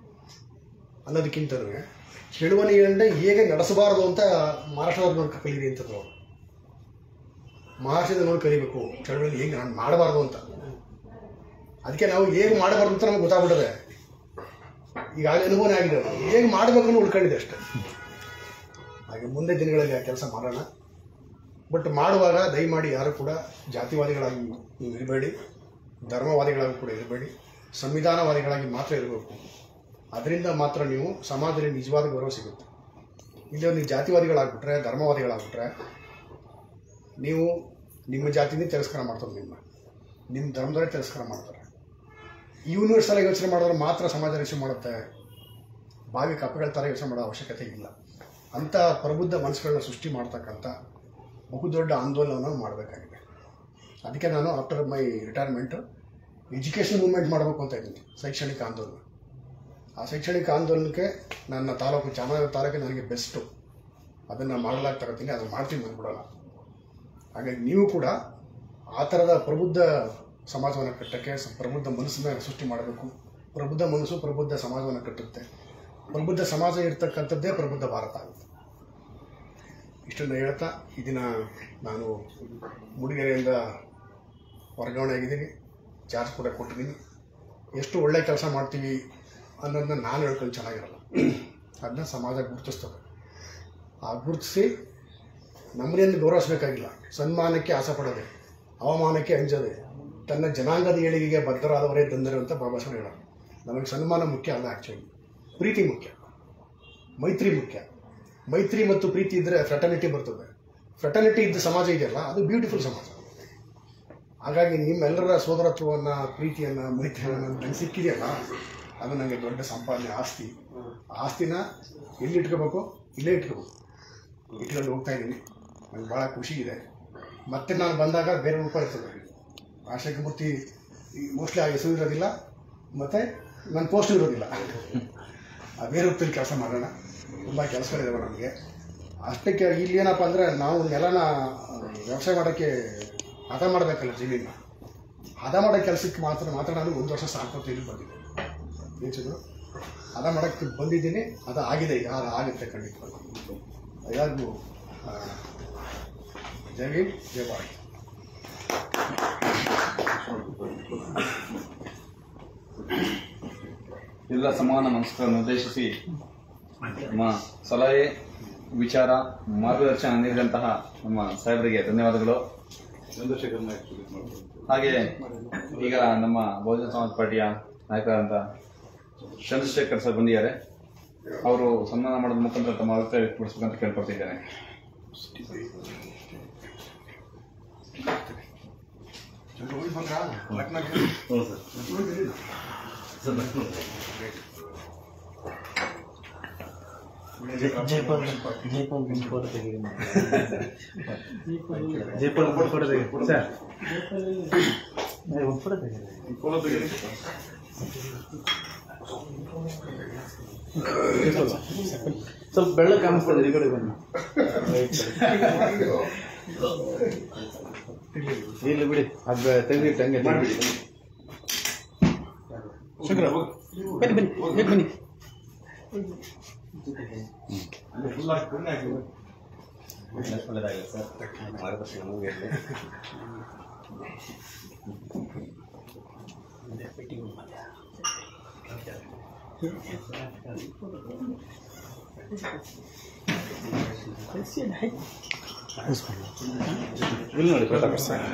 ಅನ್ನೋದಕ್ಕಿಂತಲೂ ಚಳವಳಿಗಳನ್ನ ಹೇಗೆ ನಡೆಸಬಾರದು ಅಂತ ಮಹಾರಾಷ್ಟ್ರದವ್ರು ನೋಡಿ ಕಲೀರಿ ಅಂತದ್ದು. ಮಹಾರಾಷ್ಟ್ರದ ನೋಡಿ ಕಲಿಬೇಕು ಚಳವಳಿ ಹೇಗೆ ನಾನು ಮಾಡಬಾರ್ದು ಅಂತ. ಅದಕ್ಕೆ ನಾವು ಹೇಗೆ ಮಾಡಬಾರ್ದು ಅಂತ ನಮ್ಗೆ ಗೊತ್ತಾಗ್ಬಿಟ್ಟದೆ. ಈಗಾಗಲೇ ಅನುಭವನೇ ಆಗಿದೆ, ಹೇಗೆ ಮಾಡಬೇಕು ಅನ್ನೋ ಉಳ್ಕೊಂಡಿದೆ ಅಷ್ಟೇ. ಹಾಗೆ ಮುಂದೆ ದಿನಗಳಲ್ಲಿ ಆ ಕೆಲಸ ಮಾಡೋಣ. ಬಟ್ ಮಾಡುವಾಗ ದಯಮಾಡಿ ಯಾರು ಕೂಡ ಜಾತಿವಾದಿಗಳಾಗಿ ನೀವು ಇರಬೇಡಿ, ಧರ್ಮವಾದಿಗಳಾಗಿ ಕೂಡ ಇರಬೇಡಿ, ಸಂವಿಧಾನವಾದಿಗಳಾಗಿ ಮಾತ್ರ ಇರಬೇಕು. ಅದರಿಂದ ಮಾತ್ರ ನೀವು ಸಮಾಜದಲ್ಲಿ ನಿಜವಾದ ಗೌರವ ಸಿಗುತ್ತೆ. ಇಲ್ಲಿ ಒಂದು ಜಾತಿವಾದಿಗಳಾಗ್ಬಿಟ್ರೆ, ಧರ್ಮವಾದಿಗಳಾಗ್ಬಿಟ್ರೆ ನೀವು ನಿಮ್ಮ ಜಾತಿನೇ ತಿರಸ್ಕಾರ ಮಾಡ್ತಾರೆ, ನಿಮ್ಮ ಧರ್ಮದವರೇ ತಿರಸ್ಕಾರ ಮಾಡ್ತಾರೆ. ಯೂನಿವರ್ಸಲ್ ಯೋಚನೆ ಮಾಡಿದ್ರೆ ಮಾತ್ರ ಸಮಾಜ ಯೋಚನೆ ಮಾಡುತ್ತೆ. ಬಾವಿ ಕಪ್ಪೆಗಳ ಥರ ಯೋಚನೆ ಮಾಡೋ ಅವಶ್ಯಕತೆ ಇಲ್ಲ. ಅಂಥ ಪ್ರಬುದ್ಧ ಮನಸ್ಸುಗಳನ್ನ ಸೃಷ್ಟಿ ಮಾಡ್ತಕ್ಕಂಥ ಬಹುದೊಡ್ಡ ಆಂದೋಲನವನ್ನು ಮಾಡಬೇಕಾಗಿದೆ. ಅದಕ್ಕೆ ನಾನು after my retirement education movement ಮಾಡಬೇಕು ಅಂತ ಇದ್ದೀನಿ, ಶೈಕ್ಷಣಿಕ ಆಂದೋಲನ. ಆ ಶೈಕ್ಷಣಿಕ ಆಂದೋಲನಕ್ಕೆ ನನ್ನ ತಾಲೂಕು ಚಾಮರಾಜನಗರ ತಾಲೂಕು ನನಗೆ ಬೆಸ್ಟು. ಅದನ್ನು ಮಾಡಲಾಗಿ ತಗೋತೀನಿ, ಅದನ್ನು ಮಾಡ್ತೀನಿ, ನಾನು ಬಿಡೋಲ್ಲ. ಹಾಗಾಗಿ ನೀವು ಕೂಡ ಆ ಥರದ ಪ್ರಬುದ್ಧ ಸಮಾಜವನ್ನು ಕಟ್ಟಕ್ಕೆ ಪ್ರಬುದ್ಧ ಮನಸ್ಸನ್ನ ಸೃಷ್ಟಿ ಮಾಡಬೇಕು. ಪ್ರಬುದ್ಧ ಮನಸ್ಸು ಪ್ರಬುದ್ಧ ಸಮಾಜವನ್ನು ಕಟ್ಟುತ್ತೆ. ಪ್ರಬುದ್ಧ ಸಮಾಜ ಇರ್ತಕ್ಕಂಥದ್ದೇ ಪ್ರಬುದ್ಧ ಭಾರತ ಆಗುತ್ತೆ. ಇಷ್ಟನ್ನು ಹೇಳ್ತಾ ಈ ದಿನ ನಾನು ಮೂಡಿಗೆರೆಯಿಂದ ವರ್ಗಾವಣೆ ಆಗಿದ್ದೀನಿ, ಚಾರ್ಜ್ ಕೂಡ ಕೊಟ್ಟಿದ್ದೀನಿ. ಎಷ್ಟು ಒಳ್ಳೆ ಕೆಲಸ ಮಾಡ್ತೀವಿ ಅನ್ನೋದನ್ನ ನಾನು ಹೇಳ್ಕೊಂಡು ಚೆನ್ನಾಗಿರಲ್ಲ, ಅದನ್ನ ಸಮಾಜ ಗುರುತಿಸ್ತದೆ. ಆ ಗುರುತಿಸಿ ನಮ್ಮನೆಯನ್ನು ಗೌರವಿಸಬೇಕಾಗಿಲ್ಲ, ಸನ್ಮಾನಕ್ಕೆ ಆಸೆ ಪಡೋದೆ, ಅವಮಾನಕ್ಕೆ ಅಂಜೋದೆ, ತನ್ನ ಜನಾಂಗದ ಏಳಿಗೆಗೆ ಬದ್ಧರಾದವರೇ ತಂದರು ಅಂತ ಬಾಬಾ ಸಾಹೇಬ್ ಹೇಳೋರು. ನಮಗೆ ಸನ್ಮಾನ ಮುಖ್ಯ ಅಲ್ಲ, ಆ್ಯಕ್ಚುಲಿ ಪ್ರೀತಿ ಮುಖ್ಯ, ಮೈತ್ರಿ ಮುಖ್ಯ. ಮೈತ್ರಿ ಮತ್ತು ಪ್ರೀತಿ ಇದ್ದರೆ ಫ್ರೆಟರ್ನಿಟಿ ಬರ್ತದೆ. ಫ್ರೆಟರ್ನಿಟಿ ಇದ್ದ ಸಮಾಜ ಇದೆಯಲ್ಲ, ಅದು ಬ್ಯೂಟಿಫುಲ್ ಸಮಾಜ. ಹಾಗಾಗಿ ನಿಮ್ಮೆಲ್ಲರ ಸೋದರತ್ವವನ್ನು, ಪ್ರೀತಿಯನ್ನು, ಮೈತ್ರಿಯನ್ನು ನನಗೆ ಸಿಕ್ಕಿದೆಯಲ್ಲ, ಅದು ನನಗೆ ದೊಡ್ಡ ಸಂಪಾದನೆ, ಆಸ್ತಿ. ಆಸ್ತಿನ ಎಲ್ಲಿ ಇಟ್ಕೋಬೇಕು, ಇಲ್ಲೇ ಇಟ್ಕೋಬೇಕು. ಇಟ್ಕೊಂಡು ಹೋಗ್ತಾ ಇದ್ದೀನಿ, ನನಗೆ ಭಾಳ ಖುಷಿ ಇದೆ. ಮತ್ತೆ ನಾನು ಬಂದಾಗ ಬೇರೆ ರೂಪ ಇರ್ತದೆ. ರಾಜಶೇಖರ ಮೂರ್ತಿ ಮೋಸ್ಟ್ಲಿ ಆ ಹೆಸರು ಇರೋದಿಲ್ಲ, ಮತ್ತು ನನ್ನ ಪೋಸ್ಟು ಇರೋದಿಲ್ಲ. ಆ ಬೇರೆ ರೂಪದಲ್ಲಿ ಕೆಲಸ ಮಾಡೋಣ. ತುಂಬ ಕೆಲಸಗಳಿದ್ದಾವೆ ನಮಗೆ. ಅಷ್ಟಕ್ಕೆ ಇಲ್ಲಿ ಏನಪ್ಪ ಅಂದರೆ, ನಾವು ನೆಲನ ವ್ಯವಸಾಯ ಮಾಡೋಕ್ಕೆ ಹದ ಮಾಡಬೇಕಲ್ಲ, ಜಮೀನ ಹದ ಮಾಡೋ ಕೆಲಸಕ್ಕೆ ಮಾತ್ರ ನಾನು 1 ವರ್ಷ ಸಾಕೋತೀನಿ ಬಂದಿದ್ದೆ. ಏನಿದ್ರು ಹದ ಮಾಡೋಕ್ಕೆ ಬಂದಿದ್ದೀನಿ, ಅದು ಆಗಿದೆ, ಯಾರು ಆಗುತ್ತೆ ಖಂಡಿತ. ಯಾರಿಗೂ ಜೈ ಭೀಮ್, ಜೈ ಭಾರತ್. ಎಲ್ಲ ಸಮಾನ ಮನಸ್ಕರನ್ನು ಉದ್ದೇಶಿಸಿ ನಮ್ಮ ಸಲಹೆ, ವಿಚಾರ, ಮಾರ್ಗದರ್ಶನ ನೀಡಿದಂತಹ ನಮ್ಮ ಸಾಹೇಬರಿಗೆ ಧನ್ಯವಾದಗಳು. ಚಂದ್ರಶೇಖರ್ ನಾಯ್ಕ ಮಾಡ್ತಾರೆ. ಹಾಗೆ ಈಗ ನಮ್ಮ ಬಹುಜನ ಸಮಾಜ ಪಾರ್ಟಿಯ ನಾಯಕರಾದಂಥ ಚಂದ್ರಶೇಖರ್ ಸರ್ ಬಂದಿದ್ದಾರೆ. ಅವರು ಸನ್ಮಾನ ಮಾಡೋದ್ರ ಮುಖಾಂತರ ತಮ್ಮ ಅಭಿಪ್ರಾಯ ವ್ಯಕ್ತಪಡಿಸಬೇಕಂತ ಕೇಳ್ಕೊಳ್ತಿದ್ದೇನೆ. ಸ್ವಲ್ಪ ಬೆಳ್ಳಗೆ ಕಾಣಿಸ್ತದೆ, ಈ ಕಡೆ ಬನ್ನಿ. ಇಲ್ಲ ಬಿಡಿ, ಅದು ತೆಗೆದಿಟ್ಟು ಹಂಗೆ ಮಾಡಿಬಿಡಿ. ಬನ್ನಿ ಬನ್ನಿ ಬನ್ನಿ. ಒಳ್ಳೆದಾಗಲಿ ಸರ್, ಮಾರ್ಗದರ್ಶನ ನಮಗೆ ಇರಲಿ. ಇಲ್ಲಿ ನೋಡಿ ಪ್ರತಾಪ್ ಸರ್.